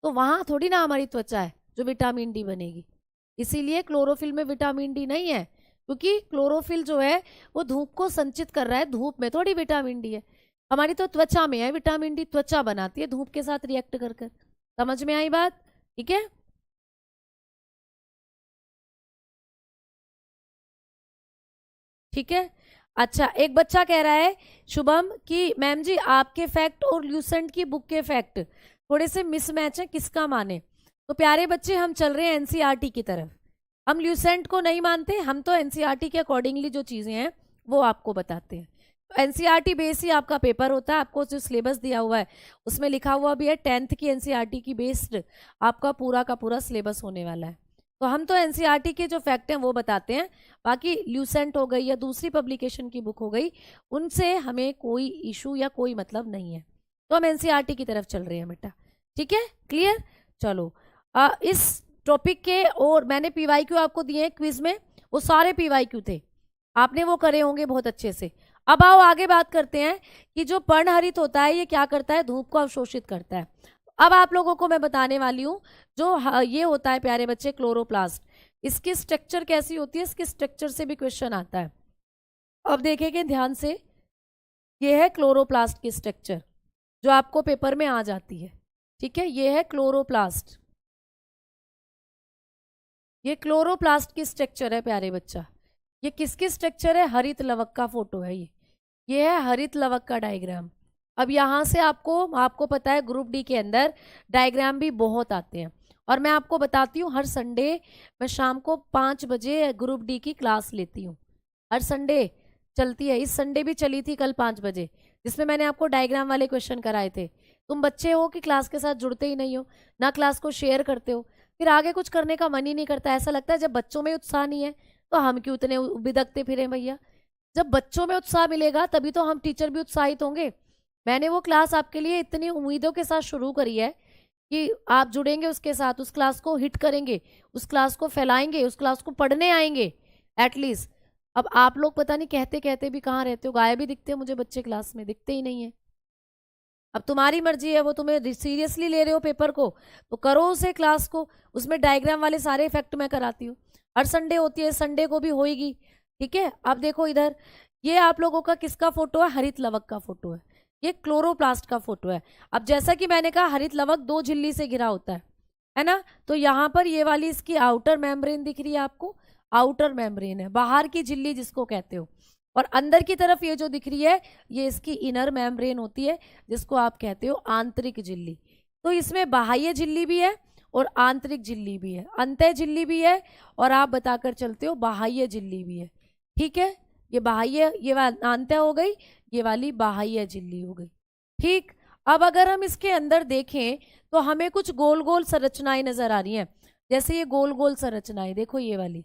तो वहां थोड़ी ना हमारी त्वचा है जो विटामिन डी बनेगी। इसीलिए क्लोरोफिल में विटामिन डी नहीं है, क्योंकि क्लोरोफिल जो है वो धूप को संचित कर रहा है, धूप में थोड़ी विटामिन डी है। हमारी तो त्वचा में है विटामिन डी, त्वचा बनाती है धूप के साथ रिएक्ट कर कर। समझ में आई बात। ठीक है, ठीक है। अच्छा, एक बच्चा कह रहा है शुभम कि मैम जी आपके फैक्ट और ल्यूसेंट की बुक के फैक्ट थोड़े से मिसमैच है, किसका माने। तो प्यारे बच्चे हम चल रहे हैं एनसीईआरटी की तरफ, हम ल्यूसेंट को नहीं मानते, हम तो एनसीईआरटी के अकॉर्डिंगली जो चीजें हैं वो आपको बताते हैं। तो एनसीईआरटी बेस ही आपका पेपर होता है, आपको जो सिलेबस दिया हुआ है उसमें लिखा हुआ भी है 10th की एनसीईआरटी की बेस्ड आपका पूरा का पूरा सिलेबस होने वाला है। तो हम तो एनसीईआरटी के जो फैक्ट हैं वो बताते हैं, बाकी ल्यूसेंट हो गई या दूसरी पब्लिकेशन की बुक हो गई उनसे हमें कोई इशू या कोई मतलब नहीं है। तो हम एनसीईआरटी की तरफ चल रहे हैं बेटा, ठीक है, क्लियर। चलो इस टॉपिक के और मैंने पीवाईक्यू आपको दिए हैं क्विज में, वो सारे पीवाईक्यू थे, आपने वो करे होंगे बहुत अच्छे से। अब आओ आगे बात करते हैं कि जो पर्णहरित होता है ये क्या करता है, धूप को अवशोषित करता है। अब आप लोगों को मैं बताने वाली हूँ जो ये होता है प्यारे बच्चे क्लोरोप्लास्ट, इसकी स्ट्रक्चर कैसी होती है, इसके स्ट्रक्चर से भी क्वेश्चन आता है। अब देखेंगे ध्यान से, ये है क्लोरोप्लास्ट की स्ट्रक्चर जो आपको पेपर में आ जाती है, ठीक है, ये है क्लोरोप्लास्ट, ये क्लोरोप्लास्ट की स्ट्रक्चर है प्यारे बच्चा। ये किसकी स्ट्रक्चर है, हरित लवक का फोटो है ये है हरित लवक का डायग्राम। अब यहाँ से आपको पता है ग्रुप डी के अंदर डायग्राम भी बहुत आते हैं, और मैं आपको बताती हूँ हर संडे मैं शाम को 5 बजे ग्रुप डी की क्लास लेती हूँ, हर संडे चलती है, इस संडे भी चली थी कल 5 बजे, जिसमें मैंने आपको डायग्राम वाले क्वेश्चन कराए थे। तुम बच्चे हो कि क्लास के साथ जुड़ते ही नहीं हो, ना क्लास को शेयर करते हो, फिर आगे कुछ करने का मन ही नहीं करता। ऐसा लगता है जब बच्चों में उत्साह नहीं है तो हम क्यों इतने बिदकते फिरे भैया, जब बच्चों में उत्साह मिलेगा तभी तो हम टीचर भी उत्साहित होंगे। मैंने वो क्लास आपके लिए इतनी उम्मीदों के साथ शुरू करी है कि आप जुड़ेंगे उसके साथ, उस क्लास को हिट करेंगे, उस क्लास को फैलाएंगे, उस क्लास को पढ़ने आएंगे एटलीस्ट। अब आप लोग पता नहीं कहते कहते भी कहाँ रहते हो, गायब ही दिखते हैं मुझे बच्चे, क्लास में दिखते ही नहीं है। अब तुम्हारी मर्जी है, वो तुम्हें सीरियसली ले रहे हो पेपर को तो करो उसे क्लास को, उसमें डायग्राम वाले सारे इफेक्ट मैं कराती हूँ, हर संडे होती है, संडे को भी होएगी, ठीक है। अब देखो इधर, ये आप लोगों का किसका फोटो है, हरित लवक का फोटो है, ये क्लोरोप्लास्ट का फोटो है। अब जैसा कि मैंने कहा हरित लवक 2 झिल्ली से घिरा होता है ना, तो यहाँ पर ये वाली इसकी आउटर मेम्ब्रेन दिख रही है आपको, आउटर मेम्ब्रेन है, बाहर की झिल्ली जिसको कहते हो, और अंदर की तरफ ये जो दिख रही है ये इसकी इनर मेम्ब्रेन होती है जिसको आप कहते हो आंतरिक झिल्ली। तो इसमें बाह्य झिल्ली भी है और आंतरिक झिल्ली भी है, अंतः झिल्ली भी है, और आप बताकर चलते हो बाह्य झिल्ली भी है, ठीक है। ये बाह्य, ये अंतः हो गई, ये वाली बाह्य झिल्ली हो गई, ठीक। अब अगर हम इसके अंदर देखें तो हमें कुछ गोल गोल संरचनाएं नजर आ रही हैं, जैसे ये गोल गोल संरचनाएं देखो, ये वाली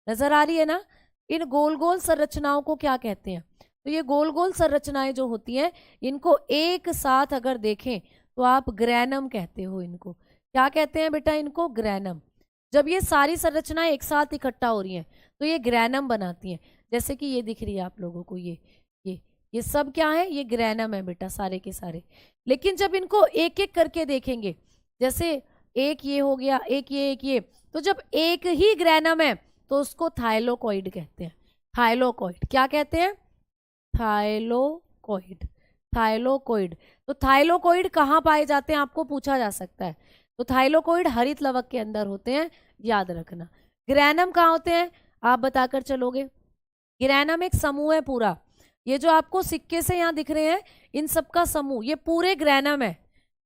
नजर आ रही है ना, इन गोल गोल संरचनाओं को क्या कहते हैं, तो ये गोल गोल संरचनाएं जो होती हैं इनको एक साथ अगर देखें तो आप ग्रैनम कहते हो, इनको क्या कहते हैं बेटा, इनको ग्रैनम। जब ये सारी संरचनाएं एक साथ इकट्ठा हो रही हैं तो ये ग्रैनम बनाती हैं, जैसे कि ये दिख रही है आप लोगों को, ये सब क्या है, ये ग्रैनम है बेटा सारे के सारे। लेकिन जब इनको एक एक करके देखेंगे, जैसे एक ये हो गया, एक ये, तो जब एक ही ग्रैनम है तो उसको थाइलोकॉइड कहते हैं, थाइलोकॉइड क्या कहते हैं, थाइलोकॉइड, थाइलोकॉइड। तो थाइलोकॉइड कहाँ पाए जाते हैं आपको पूछा जा सकता है, तो थाइलोकॉइड हरित लवक के अंदर होते हैं, याद रखना। ग्रैनम कहाँ होते हैं आप बताकर चलोगे, ग्रैनम एक समूह है पूरा, ये जो आपको सिक्के से यहाँ दिख रहे हैं इन सबका समूह, ये पूरे ग्रैनम है,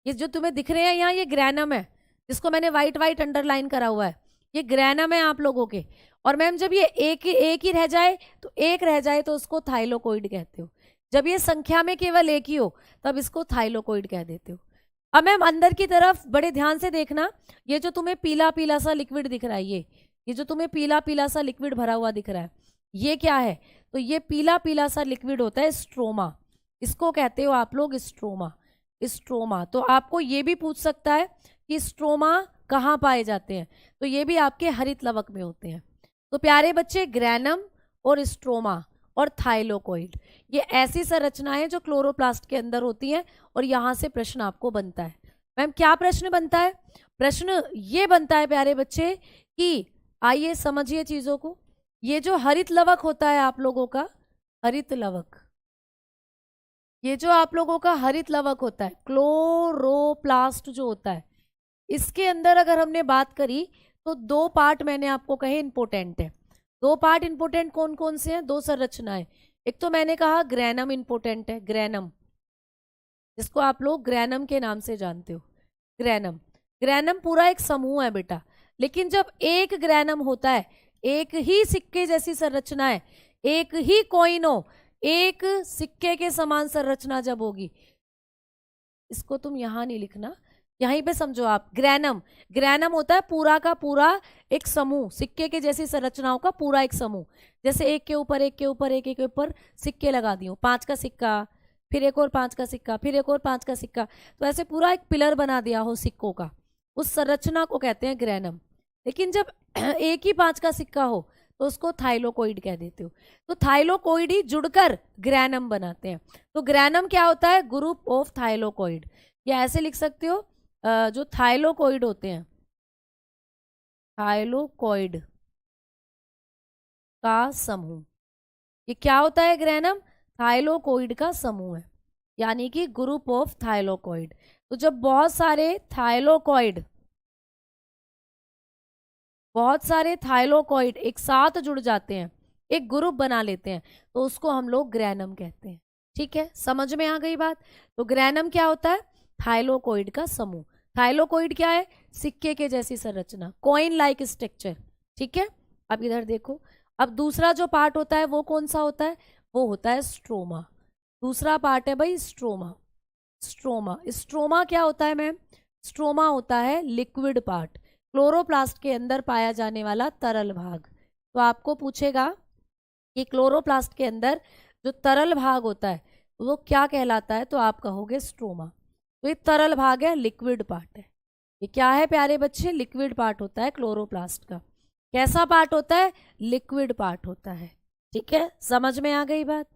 ये जो तुम्हें दिख रहे हैं यहाँ ये ग्रैनम है, जिसको मैंने व्हाइट व्हाइट अंडरलाइन करा हुआ है, ये ग्रैनम है आप लोगों के। और मैम जब ये एक ही रह जाए तो उसको थाइलोकॉइड कहते हो, जब ये संख्या में केवल एक ही हो तब इसको थाइलोकॉइड कह देते हो। अब मैम अंदर की तरफ बड़े ध्यान से देखना, ये जो तुम्हें पीला पीला सा लिक्विड दिख रहा है, ये जो तुम्हें पीला पीला सा लिक्विड भरा हुआ दिख रहा है, ये क्या है, तो ये पीला पीला सा लिक्विड होता है स्ट्रोमा, इसको कहते हो आप लोग स्ट्रोमा, स्ट्रोमा। तो आपको ये भी पूछ सकता है कि स्ट्रोमा कहाँ पाए जाते हैं, तो ये भी आपके हरित लवक में होते हैं। तो प्यारे बच्चे ग्रैनम और स्ट्रोमा और थाइलोकॉइड, ये ऐसी संरचनाएं जो क्लोरोप्लास्ट के अंदर होती हैं, और यहाँ से प्रश्न आपको बनता है। मैम क्या प्रश्न बनता है, प्रश्न ये बनता है प्यारे बच्चे कि आइए समझिए चीजों को, ये जो हरित लवक होता है आप लोगों का, हरित लवक, ये जो आप लोगों का हरित लवक होता है क्लोरोप्लास्ट जो होता है, इसके अंदर अगर हमने बात करी तो 2 पार्ट मैंने आपको कहे इंपोर्टेंट है। 2 पार्ट इंपोर्टेंट कौन कौन से हैं, 2 संरचनाएं, एक तो मैंने कहा ग्रैनम इंपोर्टेंट है, ग्रैनम, जिसको आप लोग ग्रैनम के नाम से जानते हो। ग्रैनम, ग्रैनम पूरा एक समूह है बेटा, लेकिन जब एक ग्रैनम होता है, एक ही सिक्के जैसी संरचना है, एक ही कॉइन हो, एक सिक्के के समान संरचना जब होगी, इसको तुम यहां नहीं लिखना, यहीं पे समझो आप। ग्रैनम, ग्रैनम होता है पूरा का पूरा एक समूह, सिक्के के जैसी संरचनाओं का पूरा एक समूह। जैसे एक के ऊपर एक के ऊपर एक के ऊपर सिक्के लगा दियो, 5 का सिक्का, फिर एक और 5 का सिक्का, फिर एक और 5 का सिक्का, तो ऐसे पूरा एक पिलर बना दिया हो सिक्कों का, उस संरचना को कहते हैं ग्रैनम। लेकिन जब एक ही 5 का सिक्का हो तो उसको थाइलोकोइड कह देते हो। तो थाइलोकोइड ही जुड़कर ग्रैनम बनाते हैं। तो ग्रैनम क्या होता है? ग्रुप ऑफ थाइलोकोइड, या ऐसे लिख सकते हो जो थाइलोकोइड होते हैं, थाइलोकोइड का समूह, ये क्या होता है? ग्रैनम थाइलोकोइड का समूह है, यानी कि ग्रुप ऑफ थाइलोकोइड। तो जब बहुत सारे थाइलोकोइड एक साथ जुड़ जाते हैं, एक ग्रुप बना लेते हैं, तो उसको हम लोग ग्रैनम कहते हैं। ठीक है, समझ में आ गई बात? तो ग्रैनम क्या होता है? थाइलोकोइड का समूह। थाइलोकोइड क्या है? सिक्के के जैसी संरचना, कॉइन लाइक स्ट्रक्चर। ठीक है, अब इधर देखो, अब दूसरा जो पार्ट होता है वो कौन सा होता है? वो होता है स्ट्रोमा। दूसरा पार्ट है भाई स्ट्रोमा। स्ट्रोमा, स्ट्रोमा क्या होता है मैम? स्ट्रोमा होता है लिक्विड पार्ट, क्लोरोप्लास्ट के अंदर पाया जाने वाला तरल भाग। तो आपको पूछेगा कि क्लोरोप्लास्ट के अंदर जो तरल भाग होता है वो क्या कहलाता है, तो आप कहोगे स्ट्रोमा। तो ये तरल भाग है, लिक्विड पार्ट है। ये क्या है प्यारे बच्चे? लिक्विड पार्ट होता है क्लोरोप्लास्ट का। कैसा पार्ट होता है? लिक्विड पार्ट होता है। ठीक है, समझ में आ गई बात,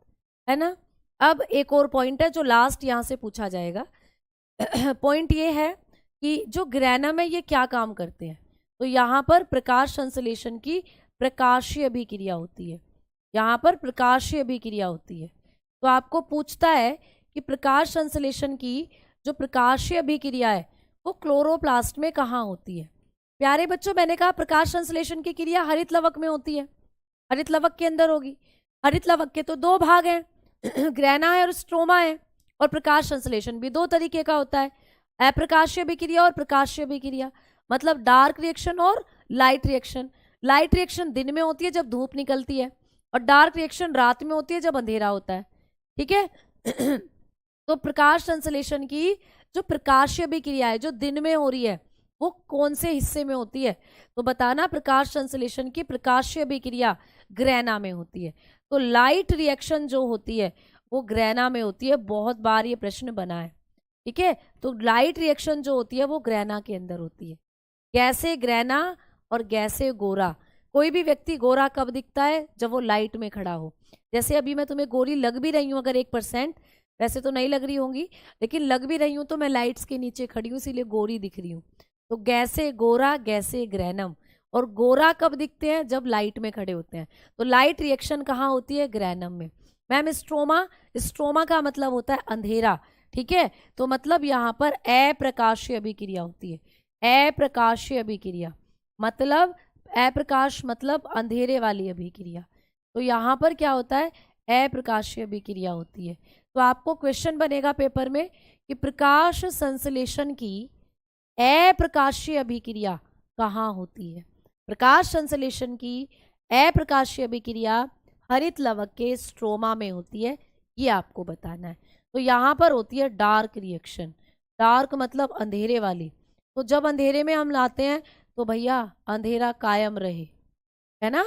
है ना? अब एक और पॉइंट है जो लास्ट यहाँ से पूछा जाएगा। पॉइंट ये है कि जो ग्रैनम है ये क्या काम करते हैं? तो यहाँ पर प्रकाश संश्लेषण की प्रकाशीय अभिक्रिया होती है, यहाँ पर प्रकाशीय अभिक्रिया होती है। तो आपको पूछता है कि प्रकाश संश्लेषण की जो प्रकाशीय अभिक्रिया है वो क्लोरोप्लास्ट में कहाँ होती है? प्यारे बच्चों, मैंने कहा प्रकाश संश्लेषण की क्रिया हरित लवक में होती है, हरित लवक के अंदर होगी। हरित लवक के तो 2 भाग हैं, ग्रैना है और स्ट्रोमा है। और प्रकाश संश्लेषण भी 2 तरीके का होता है, अप्रकाशीय अभिक्रिया और प्रकाशीय अभिक्रिया, मतलब डार्क रिएक्शन और लाइट रिएक्शन। लाइट रिएक्शन दिन में होती है जब धूप निकलती है, और डार्क रिएक्शन रात में होती है जब अंधेरा होता है। ठीक है, तो प्रकाश संश्लेषण की जो प्रकाशीय अभिक्रिया है जो दिन में हो रही है वो कौन से हिस्से में होती है? तो बताना, प्रकाश संश्लेषण की प्रकाशीय अभिक्रिया ग्रैना में होती है। तो लाइट रिएक्शन जो होती है वो ग्रैना में होती है, बहुत बार ये प्रश्न बना है। ठीक है, तो लाइट रिएक्शन जो होती है वो ग्रैना के अंदर होती है। गैसे ग्रैना और गैसे गोरा। कोई भी व्यक्ति गोरा कब दिखता है? जब वो लाइट में खड़ा हो। जैसे अभी मैं तुम्हें गोरी लग भी रही हूँ अगर 1%, वैसे तो नहीं लग रही होंगी, लेकिन लग भी रही हूँ तो मैं लाइट्स के नीचे खड़ी हूँ इसीलिए गोरी दिख रही हूँ। तो गैसे गोरा, गैसे ग्रैनम। और गोरा कब दिखते हैं? जब लाइट में खड़े होते हैं। तो लाइट रिएक्शन कहाँ होती है? ग्रैनम में। मैम स्ट्रोमा, स्ट्रोमा का मतलब होता है अंधेरा। ठीक है, तो मतलब यहाँ पर अप्रकाशीय अभिक्रिया होती है। अप्रकाशीय अभिक्रिया मतलब, अप्रकाश मतलब अंधेरे वाली अभिक्रिया। तो यहाँ पर क्या होता है? अप्रकाशीय अभिक्रिया होती है। तो आपको क्वेश्चन बनेगा पेपर में कि प्रकाश संश्लेषण की अप्रकाशीय अभिक्रिया कहाँ होती है? प्रकाश संश्लेषण की अप्रकाशीय अभिक्रिया हरित लवक के स्ट्रोमा में होती है, ये आपको बताना है। तो यहाँ पर होती है डार्क रिएक्शन। डार्क मतलब अंधेरे वाली। तो जब अंधेरे में हम लाते हैं तो भैया अंधेरा कायम रहे, है ना?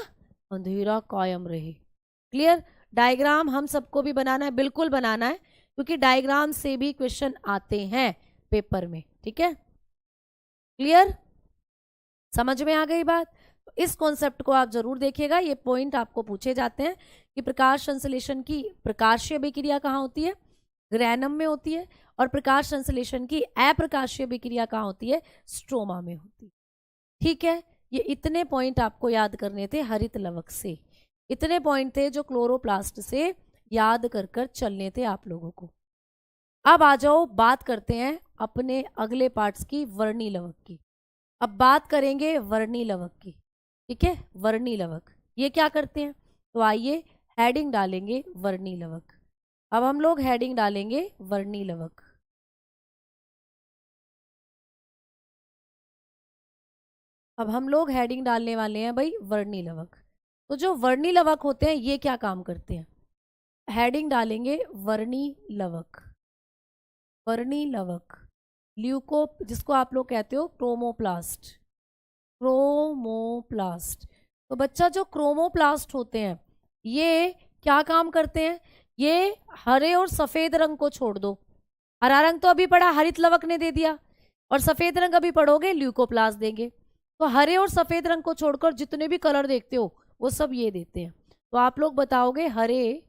अंधेरा कायम रहे। क्लियर? डायग्राम हम सबको भी बनाना है, बिल्कुल बनाना है, क्योंकि डायग्राम से भी क्वेश्चन आते हैं पेपर में। ठीक है, क्लियर? समझ में आ गई बात? तो इस कॉन्सेप्ट को आप जरूर देखिएगा, ये पॉइंट आपको पूछे जाते हैं कि प्रकाश संश्लेषण की प्रकाशीय अभिक्रिया कहाँ होती है? ग्रैनम में होती है। और प्रकाश संश्लेषण की अप्रकाशीय अभिक्रिया कहाँ होती है? स्ट्रोमा में होती है। ठीक है, ये इतने पॉइंट आपको याद करने थे हरित लवक से, इतने पॉइंट थे जो क्लोरोप्लास्ट से याद कर कर चलने थे आप लोगों को। अब आ जाओ, बात करते हैं अपने अगले पार्ट्स की, वर्णी लवक की। अब बात करेंगे वर्णी लवक की। ठीक है, वर्णी लवक ये क्या करते हैं? तो आइए हेडिंग डालेंगे वर्णी लवक। अब हम लोग हेडिंग डालेंगे वर्णी लवक। अब हम लोग हेडिंग डालने वाले हैं भाई वर्णी लवक। तो जो वर्णी लवक होते हैं ये क्या काम करते हैं? हेडिंग डालेंगे वर्णी लवक। वर्णी लवक ल्यूको, जिसको आप लोग कहते हो क्रोमोप्लास्ट। क्रोमोप्लास्ट। तो बच्चा जो क्रोमोप्लास्ट होते हैं ये क्या काम करते हैं? ये हरे और सफेद रंग को छोड़ दो, हरा रंग तो अभी पढ़ा, हरित लवक ने दे दिया, और सफेद रंग अभी पढ़ोगे ल्यूकोप्लास्ट देंगे। तो हरे और सफेद रंग को छोड़कर जितने भी कलर देखते हो वो सब ये देते हैं। तो आप लोग बताओगे हरे,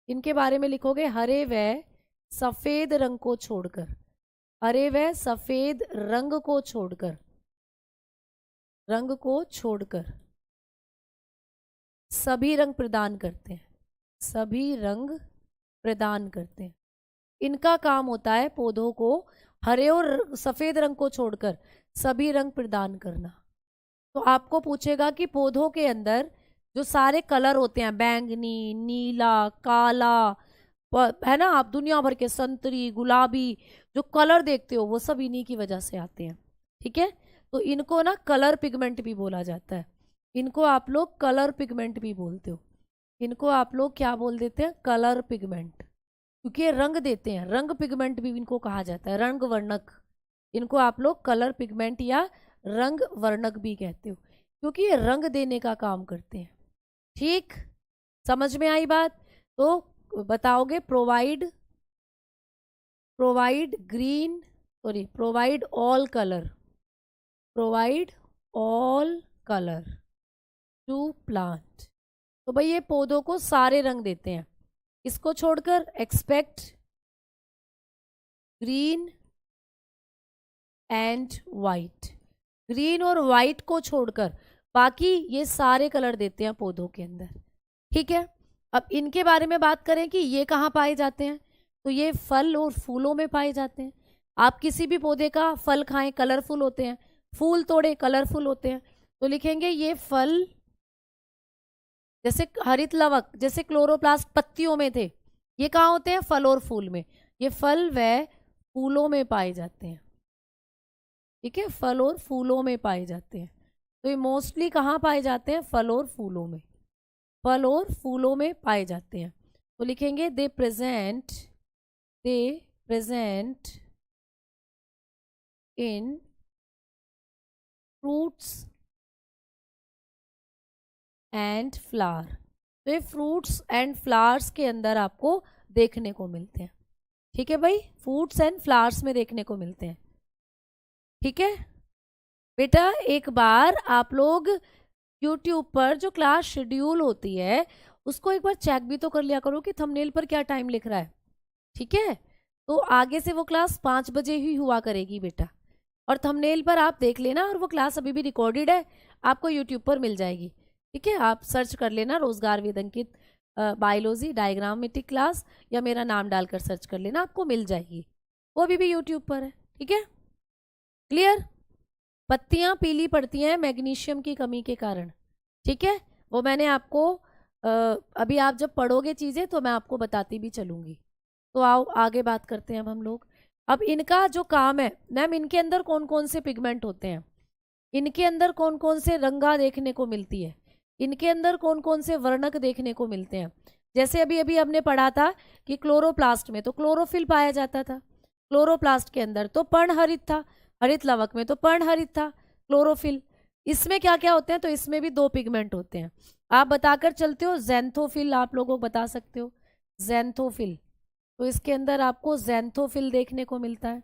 इनके बारे में लिखोगे हरे व सफेद रंग को छोड़कर, हरे व सफेद रंग को छोड़कर, रंग को छोड़कर सभी रंग प्रदान करते हैं, सभी रंग प्रदान करते हैं। इनका काम होता है पौधों को हरे और सफेद रंग को छोड़कर सभी रंग प्रदान करना। तो आपको पूछेगा कि पौधों के अंदर जो सारे कलर होते हैं, बैंगनी, नीला, काला, है ना, आप दुनिया भर के संतरी, गुलाबी जो कलर देखते हो वो सब इन्हीं की वजह से आते हैं। ठीक है, तो इनको ना कलर पिगमेंट भी बोला जाता है। इनको आप लोग कलर पिगमेंट भी बोलते हो। इनको आप लोग क्या बोल देते हैं? कलर पिगमेंट, क्योंकि ये रंग देते हैं। रंग पिगमेंट भी इनको कहा जाता है, रंग वर्णक। इनको आप लोग कलर पिगमेंट या रंग वर्णक भी कहते हो, क्योंकि ये रंग देने का काम करते हैं। ठीक, समझ में आई बात? तो बताओगे provide, provide green, sorry provide all colour, provide all colour to plant. तो भाई ये पौधों को सारे रंग देते हैं, इसको छोड़कर expect green and white. Green और वाइट को छोड़कर बाकी ये सारे कलर देते हैं पौधों के अंदर। ठीक है, अब इनके बारे में बात करें कि ये कहाँ पाए जाते हैं, तो ये फल और फूलों में पाए जाते हैं। आप किसी भी पौधे का फल खाएं कलरफुल होते हैं, फूल तोड़े कलरफुल होते हैं। तो लिखेंगे ये फल, जैसे हरित लवक, जैसे क्लोरोप्लास्ट पत्तियों में थे, ये कहाँ होते हैं? फल और फूल में। ये फल व फूलों में पाए जाते हैं। ठीक है, फल और फूलों में पाए जाते हैं। तो ये मोस्टली कहाँ पाए जाते हैं? फल और फूलों में, फल और फूलों में पाए जाते हैं। तो लिखेंगे दे present in fruits and flower. तो ये फ्रूट्स एंड फ्लावर्स के अंदर आपको देखने को मिलते हैं। ठीक है भाई, फ्रूट्स एंड फ्लावर्स में देखने को मिलते हैं। ठीक है बेटा, एक बार आप लोग YouTube पर जो क्लास शेड्यूल होती है उसको एक बार चेक भी तो कर लिया करो कि थंबनेल पर क्या टाइम लिख रहा है। ठीक है, तो आगे से वो क्लास 5 बजे ही हुआ करेगी बेटा, और थंबनेल पर आप देख लेना, और वो क्लास अभी भी रिकॉर्डेड है, आपको YouTube पर मिल जाएगी। ठीक है, आप सर्च कर लेना रोजगार with Ankit biology diagrammatic class, या मेरा नाम डालकर सर्च कर लेना, आपको मिल जाएगी। वो अभी भी YouTube पर है। ठीक है, क्लियर? पत्तियां पीली पड़ती हैं मैग्नीशियम की कमी के कारण। ठीक है, वो मैंने आपको अभी आप जब पढ़ोगे चीज़ें तो मैं आपको बताती भी चलूंगी। तो आओ आगे बात करते हैं अब हम लोग। अब इनका जो काम है मैम, इनके अंदर कौन कौन से पिगमेंट होते हैं, इनके अंदर कौन कौन से रंगा देखने को मिलती है, इनके अंदर कौन कौन से वर्णक देखने को मिलते हैं। जैसे अभी अभी हमने पढ़ा था कि क्लोरोप्लास्ट में तो क्लोरोफिल पाया जाता था, क्लोरोप्लास्ट के अंदर तो पर्णहरित था, हरित लवक में तो पर्णहरित था क्लोरोफिल। इसमें क्या क्या होते हैं? तो इसमें भी 2 पिगमेंट होते हैं। आप बताकर चलते हो ज़ैंथोफिल, आप लोगों को बता सकते हो ज़ैंथोफिल। तो इसके अंदर आपको ज़ैंथोफिल देखने को मिलता है,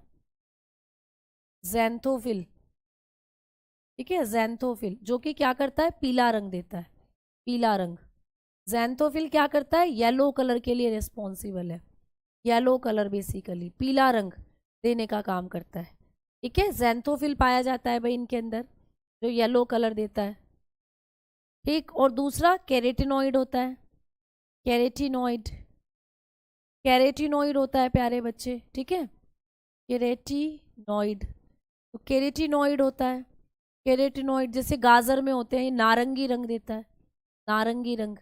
ज़ैंथोफिल। ठीक है, ज़ैंथोफिल जो कि क्या करता है? पीला रंग देता है, पीला रंग। ज़ैंथोफिल क्या करता है? येलो कलर के लिए रिस्पॉन्सिबल है, येलो कलर बेसिकली पीला रंग देने का काम करता है। ठीक है, ज़ैंथोफिल पाया जाता है भाई इनके अंदर, जो येलो कलर देता है। ठीक, और दूसरा कैरेटिनॉइड होता है, कैरेटिनॉइड, कैरेटिनॉइड होता है प्यारे बच्चे। ठीक है, कैरेटिनॉइड, तो कैरेटिनॉइड होता है, कैरेटिनॉइड जैसे गाजर में होते हैं, ये नारंगी रंग देता है, नारंगी रंग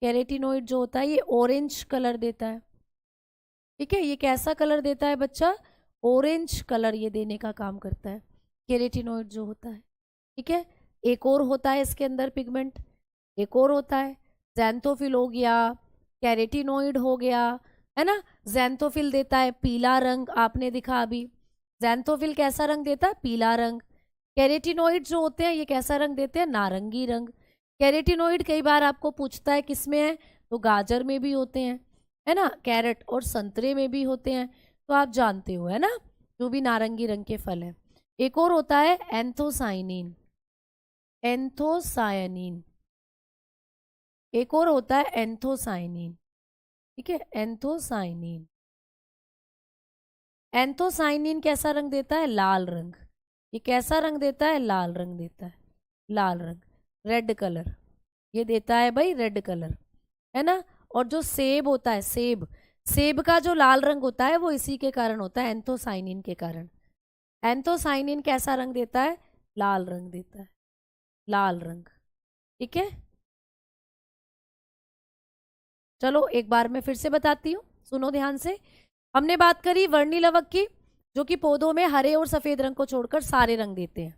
कैरेटिनोइड जो होता है ये ऑरेंज कलर देता है, ठीक है। ये कैसा कलर देता है बच्चा? ऑरेंज कलर ये देने का काम करता है कैरेटिनोइड जो होता है, ठीक है। एक और होता है इसके अंदर पिगमेंट, एक और होता है ज़ैंथोफिल हो गया, कैरेटिनोइड हो गया, है ना। ज़ैंथोफिल देता है पीला रंग, आपने दिखा अभी। ज़ैंथोफिल कैसा रंग देता है? पीला रंग। कैरेटिनोइड जो होते हैं ये कैसा रंग देते हैं? नारंगी रंग। कैरेटिनोइड कई बार आपको पूछता है किस में है, तो गाजर में भी होते हैं, है ना, कैरेट और संतरे में भी होते हैं, तो आप जानते हो, है ना, जो भी नारंगी रंग के फल हैं। एक और होता है एंथोसाइनिन, एंथोसायनिन, एक और होता है एंथोसाइनिन, ठीक है, एंथोसाइनिन। एंथोसाइनिन कैसा रंग देता है? लाल रंग। ये कैसा रंग देता है? लाल रंग देता है, लाल रंग, रेड कलर ये देता है भाई, रेड कलर, है ना। और जो सेब होता है, सेब, सेब का जो लाल रंग होता है वो इसी के कारण होता है, एंथोसाइनिन के कारण। एंथोसाइनिन कैसा रंग देता है? लाल रंग देता है, लाल रंग, ठीक है। चलो एक बार मैं फिर से बताती हूँ, सुनो ध्यान से। हमने बात करी वर्णिलवक की, जो कि पौधों में हरे और सफेद रंग को छोड़कर सारे रंग देते हैं,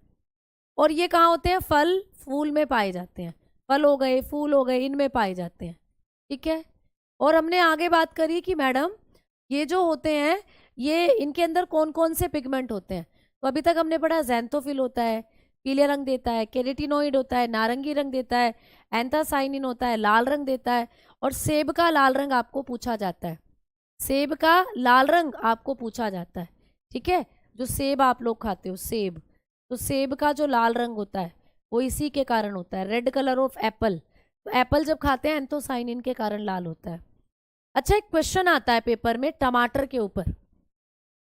और ये कहाँ होते हैं? फल फूल में पाए जाते हैं, फल हो गए, फूल हो गए, इनमें पाए जाते हैं, ठीक है। और हमने आगे बात करी कि मैडम ये जो होते हैं ये इनके अंदर कौन कौन से पिगमेंट होते हैं, तो अभी तक हमने पढ़ा ज़ैंथोफिल होता है, पीले रंग देता है, कैरेटिनोइड होता है, नारंगी रंग देता है, एंथोसाइनिन होता है, लाल रंग देता है, और सेब का लाल रंग आपको पूछा जाता है, सेब का लाल रंग आपको पूछा जाता है, ठीक है। जो सेब आप लोग खाते हो, सेब, तो सेब का जो लाल रंग होता है वो इसी के कारण होता है, रेड कलर ऑफ एप्पल। तो एप्पल जब खाते हैं एंथोसाइनिन के कारण लाल होता है। अच्छा, एक क्वेश्चन आता है पेपर में टमाटर के ऊपर,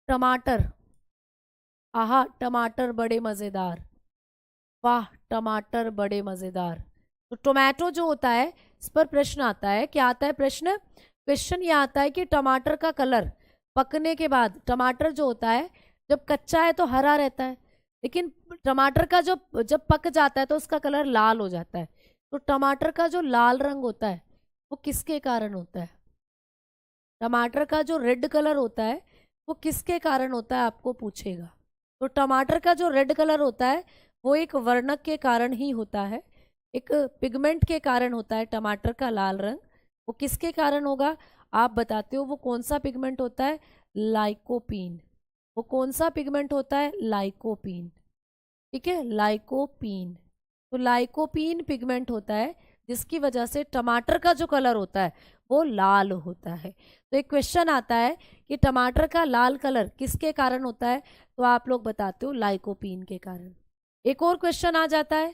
टमाटर, आहा टमाटर बड़े मजेदार, वाह टमाटर बड़े मजेदार। तो टोमेटो जो होता है इस पर प्रश्न आता है, क्या आता है प्रश्न? क्वेश्चन ये आता है कि टमाटर का कलर पकने के बाद, टमाटर जो होता है जब कच्चा है तो हरा रहता है, लेकिन टमाटर का जब पक जाता है तो उसका कलर लाल हो जाता है। तो टमाटर का जो लाल रंग होता है वो किसके कारण होता है? टमाटर का जो रेड कलर होता है वो किसके कारण होता है, आपको पूछेगा। तो टमाटर का जो रेड कलर होता है वो एक वर्णक के कारण ही होता है, एक पिगमेंट के कारण होता है टमाटर का लाल रंग। वो किसके कारण होगा आप बताते हो? वो कौन सा पिगमेंट होता है? लाइकोपीन। वो कौन सा पिगमेंट होता है? लाइकोपीन, ठीक है, लाइकोपीन। तो लाइकोपीन पिगमेंट होता है जिसकी वजह से टमाटर का जो कलर होता है वो लाल होता है। तो एक क्वेश्चन आता है कि टमाटर का लाल कलर किसके कारण होता है, तो आप लोग बताते हो लाइकोपीन के कारण। एक और क्वेश्चन आ जाता है,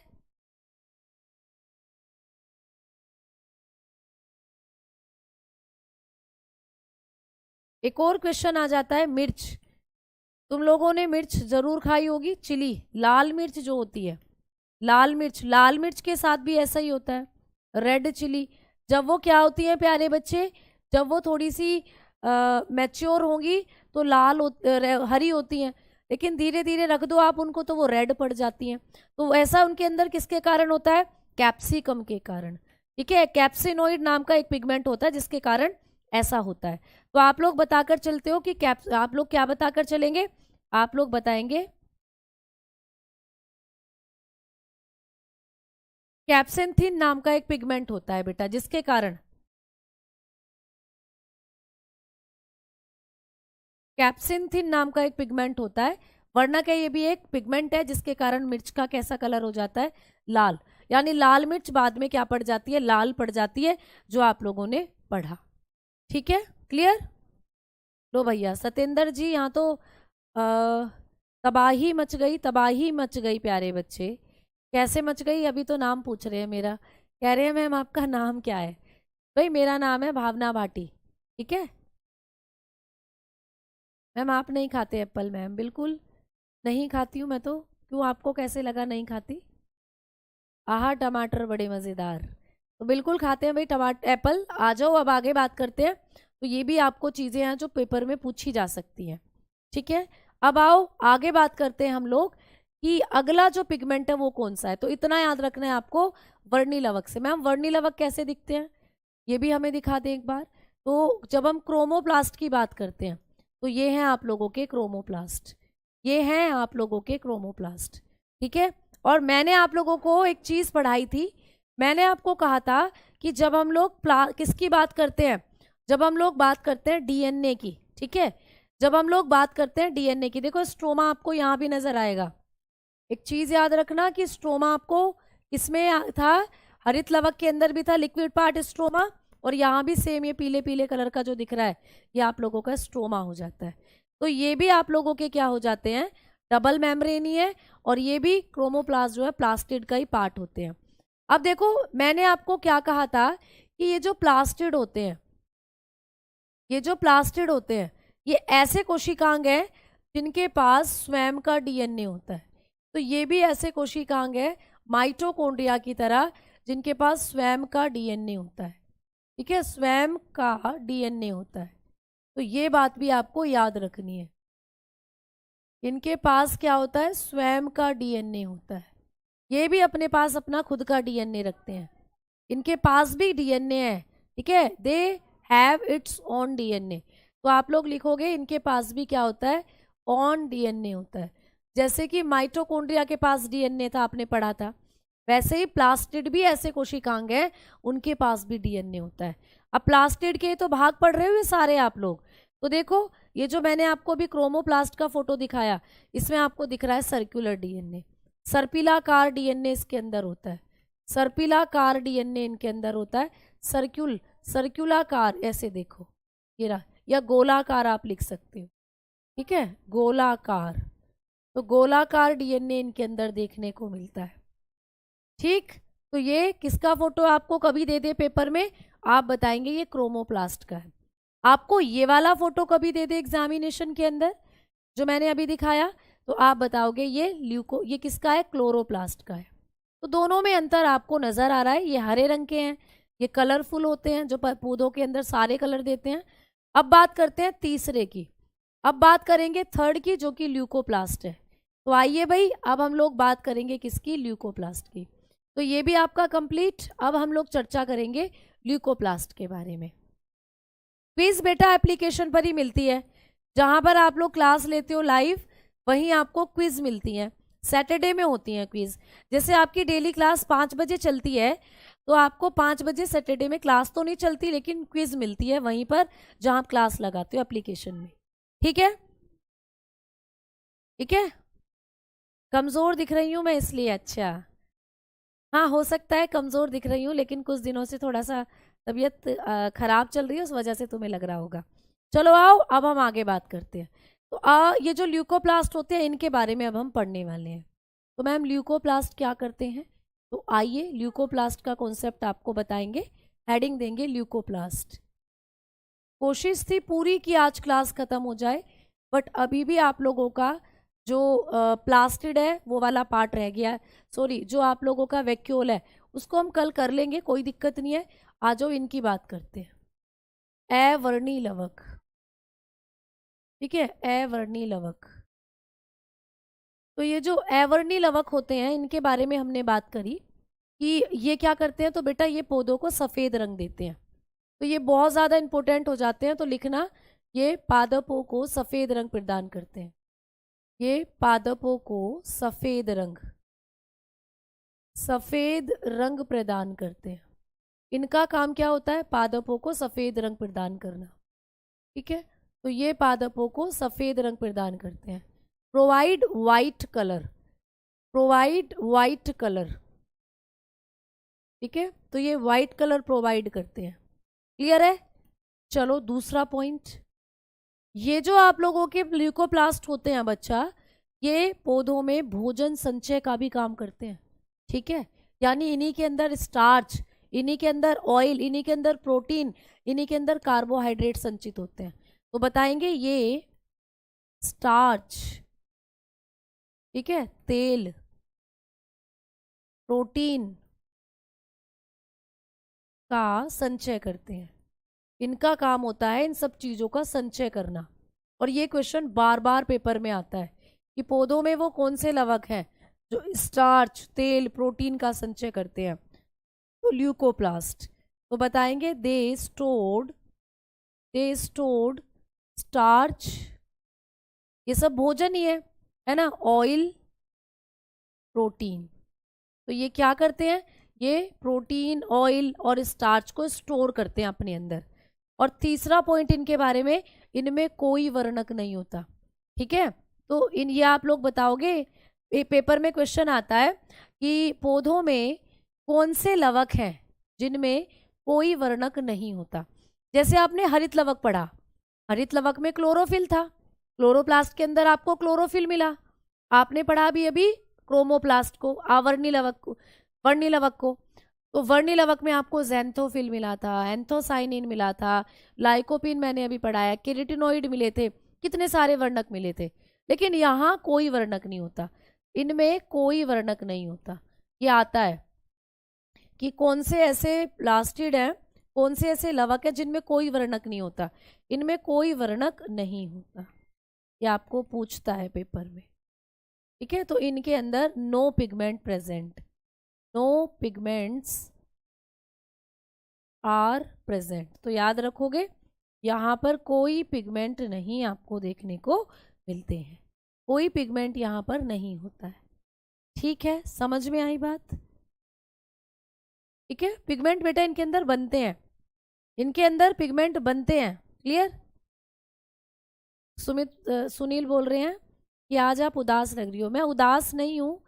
एक और क्वेश्चन आ जाता है मिर्च। तुम लोगों ने मिर्च जरूर खाई होगी, चिली, लाल मिर्च जो होती है, लाल मिर्च, लाल मिर्च के साथ भी ऐसा ही होता है, रेड चिली। जब वो क्या होती है प्यारे बच्चे, जब वो थोड़ी सी मैच्योर होंगी तो हरी होती हैं, लेकिन धीरे धीरे रख दो आप उनको तो वो रेड पड़ जाती हैं। तो ऐसा उनके अंदर किसके कारण होता है? कैप्सिकम के कारण, ठीक है। कैप्सिनोइड नाम का एक पिगमेंट होता है जिसके कारण ऐसा होता है। तो आप लोग बताकर चलते हो कि आप लोग क्या बताकर चलेंगे? आप लोग बताएंगे कैप्सेंथिन नाम का एक पिगमेंट होता है बेटा, जिसके कारण, कैप्सिंथिन नाम का एक पिगमेंट होता है, वरना क्या ये भी एक पिगमेंट है जिसके कारण मिर्च का कैसा कलर हो जाता है? लाल। यानी लाल मिर्च बाद में क्या पड़ जाती है? लाल पड़ जाती है, जो आप लोगों ने पढ़ा, ठीक है, क्लियर। लो भैया सतेंद्र जी, यहाँ तो तबाही मच गई, तबाही मच गई प्यारे बच्चे। कैसे मच गई? अभी तो नाम पूछ रहे हैं मेरा, कह रहे हैं मैम आपका नाम क्या है? भाई मेरा नाम है भावना भाटी, ठीक है। मैम आप नहीं खाते एप्पल? मैम बिल्कुल नहीं खाती हूँ मैं तो, क्यों आपको कैसे लगा नहीं खाती? आहा टमाटर बड़े मज़ेदार, तो बिल्कुल खाते हैं भाई टमाटर एप्पल। आ जाओ अब आगे बात करते हैं। तो ये भी आपको चीज़ें हैं जो पेपर में पूछी जा सकती हैं, ठीक है। अब आओ आगे बात करते हैं हम लोग कि अगला जो पिगमेंट है वो कौन सा है। तो इतना याद रखना है आपको वर्णिलवक से। मैम वर्णिलवक कैसे दिखते हैं? ये भी हमें दिखा दें एक बार। तो जब हम क्रोमोप्लास्ट की बात करते हैं तो ये हैं आप लोगों के क्रोमोप्लास्ट, ये हैं आप लोगों के क्रोमोप्लास्ट, ठीक है। और मैंने आप लोगों को एक चीज़ पढ़ाई थी, मैंने आपको कहा था कि जब हम लोग किसकी बात करते हैं, जब हम लोग बात करते हैं डीएनए की, ठीक है, जब हम लोग बात करते हैं डीएनए की, देखो स्ट्रोमा आपको यहाँ भी नजर आएगा। एक चीज याद रखना कि स्ट्रोमा आपको इसमें था, हरित लवक के अंदर भी था लिक्विड पार्ट स्ट्रोमा, और यहाँ भी सेम ये पीले पीले कलर का जो दिख रहा है ये आप लोगों का स्ट्रोमा हो जाता है। तो ये भी आप लोगों के क्या हो जाते हैं, डबल मेम्ब्रेन ही है, और ये भी क्रोमोप्लास्ट जो है प्लास्टिड का ही पार्ट होते हैं। अब देखो मैंने आपको क्या कहा था कि ये जो प्लास्टिड होते हैं, ये जो प्लास्टिड होते हैं ये ऐसे कोशिकांग हैं जिनके पास स्वयं का डीएनए होता है। तो ये भी ऐसे कोशिकांग है माइटोकॉन्ड्रिया की तरह जिनके पास स्वयं का डीएनए होता है, ठीक है, स्वयं का डीएनए होता है। तो ये बात भी आपको याद रखनी है, इनके पास क्या होता है, स्वयं का डीएनए होता है। ये भी अपने पास अपना खुद का डीएनए रखते हैं, इनके पास भी डीएनए है, ठीक है, they have its own DNA. तो आप लोग लिखोगे इनके पास भी क्या होता है, ऑन डीएनए होता है। जैसे कि माइटोकॉन्ड्रिया के पास डीएनए था, आपने पढ़ा था, वैसे ही प्लास्टिड भी ऐसे कोशिकांग हैं उनके पास भी डीएनए होता है। अब प्लास्टिड के तो भाग पढ़ रहे हो ये सारे आप लोग, तो देखो ये जो मैंने आपको अभी क्रोमोप्लास्ट का फोटो दिखाया, इसमें आपको दिख रहा है सर्कुलर डीएनए, सर्पिलाकार डीएनए इसके अंदर होता है, सर्पिलाकार डीएनए इनके अंदर होता है, सर्कुलाकार ऐसे देखो ये रहा, या गोलाकार आप लिख सकते हो, ठीक है, गोलाकार। तो गोलाकार डीएनए इनके अंदर देखने को मिलता है, ठीक। तो ये किसका फोटो आपको कभी दे दे पेपर में, आप बताएंगे ये क्रोमोप्लास्ट का है। आपको ये वाला फोटो कभी दे दे एग्जामिनेशन के अंदर जो मैंने अभी दिखाया, तो आप बताओगे ये किसका है, क्लोरोप्लास्ट का है। तो दोनों में अंतर आपको नजर आ रहा है, ये हरे रंग के हैं, ये कलरफुल होते हैं जो पौधों के अंदर सारे कलर देते हैं। अब बात करते हैं तीसरे की, अब बात करेंगे थर्ड की जो कि ल्यूकोप्लास्ट है। तो आइए भाई अब हम लोग बात करेंगे किसकी, ल्यूकोप्लास्ट की। तो ये भी आपका कंप्लीट। अब हम लोग चर्चा करेंगे ल्यूकोप्लास्ट के बारे में। क्विज बेटा एप्लीकेशन पर ही मिलती है, जहां पर आप लोग क्लास लेते हो लाइव वहीं आपको क्विज मिलती है, सैटरडे में होती है क्विज। जैसे आपकी डेली क्लास 5 बजे चलती है, तो आपको 5 बजे सैटरडे में क्लास तो नहीं चलती लेकिन क्विज मिलती है वहीं पर जहां आप क्लास लगाते हो एप्लीकेशन में, ठीक है, ठीक है। कमजोर दिख रही हूँ मैं इसलिए, अच्छा हाँ हो सकता है कमजोर दिख रही हूँ, लेकिन कुछ दिनों से थोड़ा सा तबीयत खराब चल रही है, उस वजह से तुम्हें लग रहा होगा। चलो आओ अब हम आगे बात करते हैं। तो ये जो ल्यूकोप्लास्ट होते हैं इनके बारे में अब हम पढ़ने वाले हैं। तो मैम ल्यूकोप्लास्ट क्या करते हैं, तो आइए ल्यूकोप्लास्ट का कॉन्सेप्ट आपको बताएंगे, हेडिंग देंगे ल्यूकोप्लास्ट। कोशिश थी पूरी की आज क्लास खत्म हो जाए, बट अभी भी आप लोगों का जो प्लास्टिड है वो वाला पार्ट रह गया है, सॉरी जो आप लोगों का वैक्यूल है उसको हम कल कर लेंगे, कोई दिक्कत नहीं है। आ जाओ इनकी बात करते हैं। अवर्णी लवक, ठीक है, अवर्णी लवक। तो ये जो अवर्णी लवक होते हैं इनके बारे में हमने बात करी कि ये क्या करते हैं, तो बेटा ये पौधों को सफ़ेद रंग देते हैं। तो ये बहुत ज़्यादा इंपॉर्टेंट हो जाते हैं, तो लिखना ये पादपों को सफ़ेद रंग प्रदान करते हैं, ये पादपों को सफ़ेद रंग प्रदान करते हैं। इनका काम क्या होता है, पादपों को सफ़ेद रंग प्रदान करना, ठीक है। तो ये पादपों को सफ़ेद रंग प्रदान करते हैं। Provide white colour, provide white colour, ठीक है, तो ये वाइट कलर प्रोवाइड करते हैं। क्लियर है। चलो दूसरा पॉइंट, ये जो आप लोगों के ल्यूकोप्लास्ट होते हैं बच्चा, ये पौधों में भोजन संचय का भी काम करते हैं, ठीक है, यानी इन्हीं के अंदर स्टार्च, इन्हीं के अंदर ऑयल, इन्हीं के अंदर प्रोटीन, इन्हीं के अंदर कार्बोहाइड्रेट संचित होते हैं। तो बताएंगे ये स्टार्च, ठीक है, तेल, प्रोटीन का संचय करते हैं। इनका काम होता है इन सब चीज़ों का संचय करना। और ये क्वेश्चन बार बार पेपर में आता है कि पौधों में वो कौन से लवक हैं जो स्टार्च, तेल, प्रोटीन का संचय करते हैं, तो ल्यूकोप्लास्ट। तो बताएंगे दे स्टोर्ड स्टार्च, ये सब भोजन ही है ना, ऑयल, प्रोटीन। तो ये क्या करते हैं, ये प्रोटीन, ऑयल और स्टार्च को स्टोर करते हैं अपने अंदर। और तीसरा पॉइंट इनके बारे में, इनमें कोई वर्णक नहीं होता। ठीक है, तो ये आप लोग बताओगे, पेपर में क्वेश्चन आता है कि पौधों में कौन से लवक हैं जिनमें कोई वर्णक नहीं होता। जैसे आपने हरित लवक पढ़ा, हरित लवक में क्लोरोफिल था, क्लोरोप्लास्ट के अंदर आपको क्लोरोफिल मिला। आपने पढ़ा भी अभी क्रोमोप्लास्ट को, आवर्णी लवक को, वर्णी लवक को। तो वर्णी लवक में आपको ज़ैंथोफिल मिला था, एंथोसाइनिन मिला था, लाइकोपिन मैंने अभी पढ़ाया, केराटिनॉइड मिले थे, कितने सारे वर्णक मिले थे। लेकिन यहाँ कोई वर्णक नहीं होता, इनमें कोई वर्णक नहीं होता। ये आता है कि कौन से ऐसे प्लास्टिड हैं, कौन से ऐसे लवक है जिनमें कोई वर्णक नहीं होता, इनमें कोई वर्णक नहीं होता। ये आपको पूछता है पेपर में। ठीक है, तो इनके अंदर no pigment present, no pigments are present. तो याद रखोगे, यहाँ पर कोई पिगमेंट नहीं आपको देखने को मिलते हैं, कोई पिगमेंट यहाँ पर नहीं होता है। ठीक है, समझ में आई बात? ठीक है, पिगमेंट बेटा इनके अंदर बनते हैं, इनके अंदर पिगमेंट बनते हैं। क्लियर? सुनील बोल रहे हैं कि आज आप उदास लग रही हो। मैं उदास नहीं हूँ,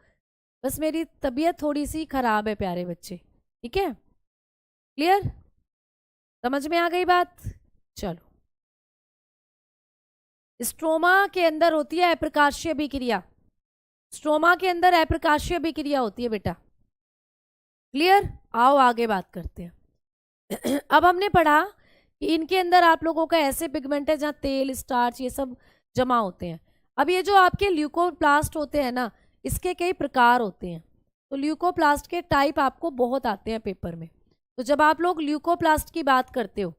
बस मेरी तबीयत थोड़ी सी खराब है प्यारे बच्चे। ठीक है, क्लियर? समझ में आ गई बात? चलो, स्ट्रोमा के अंदर होती है अप्रकाशीय अभिक्रिया, स्ट्रोमा के अंदर अप्रकाशीय अभिक्रिया होती है बेटा। क्लियर? आओ आगे बात करते हैं। अब हमने पढ़ा कि इनके अंदर आप लोगों का ऐसे पिगमेंट है जहाँ तेल, स्टार्च, ये सब जमा होते हैं। अब ये जो आपके ल्यूकोप्लास्ट होते हैं ना, इसके कई प्रकार होते हैं। तो ल्यूकोप्लास्ट के टाइप आपको बहुत आते हैं पेपर में। तो जब आप लोग ल्यूकोप्लास्ट की बात करते हो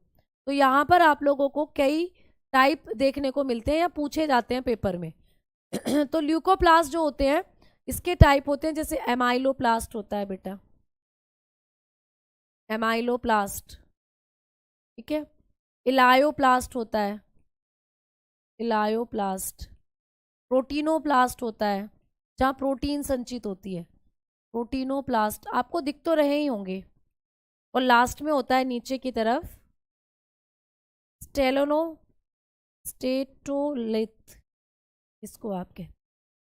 तो यहाँ पर आप लोगों को कई टाइप देखने को मिलते हैं या पूछे जाते हैं पेपर में। तो ल्यूकोप्लास्ट जो होते हैं इसके टाइप होते हैं, जैसे एमाइलोप्लास्ट होता है बेटा, एमाइलोप्लास्ट। ठीक है, इलायोप्लास्ट होता है, इलायोप्लास्ट। प्रोटीनोप्लास्ट होता है जहाँ प्रोटीन संचित होती है, प्रोटीनोप्लास्ट। आपको दिख तो रहे ही होंगे। और लास्ट में होता है नीचे की तरफ स्टेटोलिथ, इसको आप कह।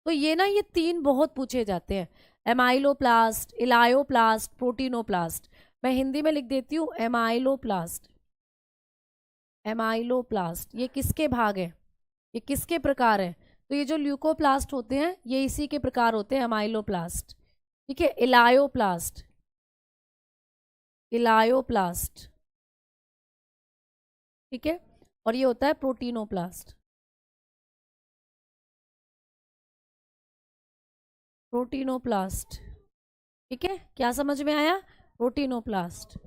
तो ये ना, ये तीन बहुत पूछे जाते हैं, एमाइलोप्लास्ट, इलायोप्लास्ट, प्रोटीनोप्लास्ट। मैं हिंदी में लिख देती हूँ, एमाइलोप्लास्ट। एमाइलोप्लास्ट ये किसके भाग हैं, ये किसके प्रकार हैं? तो ये जो ल्यूकोप्लास्ट होते हैं ये इसी के प्रकार होते हैं, एमाइलोप्लास्ट। ठीक है, इलायोप्लास्ट, इलायोप्लास्ट। ठीक है, और ये होता है प्रोटीनोप्लास्ट, प्रोटीनोप्लास्ट। ठीक है, क्या समझ में आया? प्रोटीनोप्लास्ट।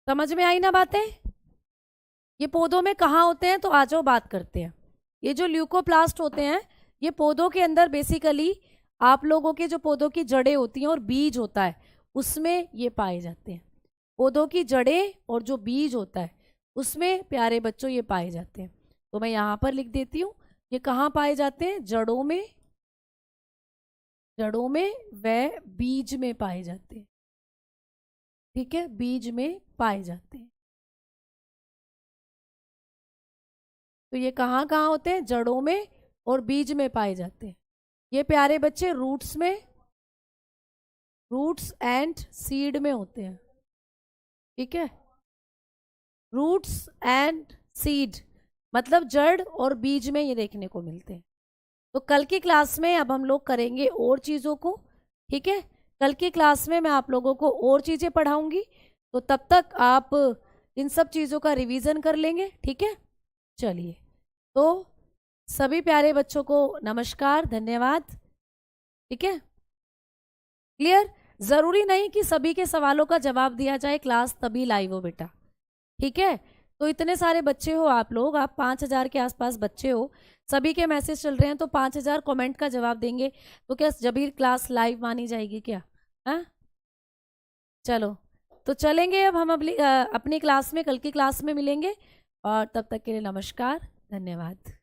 समझ में आई ना बातें? ये पौधों में कहाँ होते हैं, तो आ जाओ बात करते हैं। ये जो ल्यूकोप्लास्ट होते हैं ये पौधों के अंदर बेसिकली आप लोगों के जो पौधों की जड़ें होती हैं और बीज होता है उसमें ये पाए जाते हैं। पौधों की जड़ें और जो बीज होता है उसमें प्यारे बच्चों ये पाए जाते हैं। तो मैं यहाँ पर लिख देती हूँ, ये कहाँ पाए जाते हैं? जड़ों में, जड़ों में व बीज में पाए जाते हैं। ठीक है, बीज में पाए जाते हैं। तो ये कहाँ कहाँ होते हैं? जड़ों में और बीज में पाए जाते हैं। ये प्यारे बच्चे रूट्स में, रूट्स एंड सीड में होते हैं। ठीक है, रूट्स एंड सीड मतलब जड़ और बीज में ये देखने को मिलते हैं। तो कल की क्लास में अब हम लोग करेंगे और चीज़ों को। ठीक है, कल की क्लास में मैं आप लोगों को और चीज़ें पढ़ाऊंगी, तो तब तक आप इन सब चीज़ों का रिवीजन कर लेंगे। ठीक है, चलिए, तो सभी प्यारे बच्चों को नमस्कार, धन्यवाद। ठीक है, क्लियर? ज़रूरी नहीं कि सभी के सवालों का जवाब दिया जाए क्लास तभी लाइव हो बेटा। ठीक है। तो इतने सारे बच्चे हो आप लोग, आप 5,000 के आसपास बच्चे हो, सभी के मैसेज चल रहे हैं, तो 5,000 कमेंट का जवाब देंगे तो क्या जबीर क्लास लाइव मानी जाएगी क्या? हाँ चलो, तो चलेंगे अब हम अपनी क्लास में, कल की क्लास में मिलेंगे, और तब तक के लिए नमस्कार, धन्यवाद।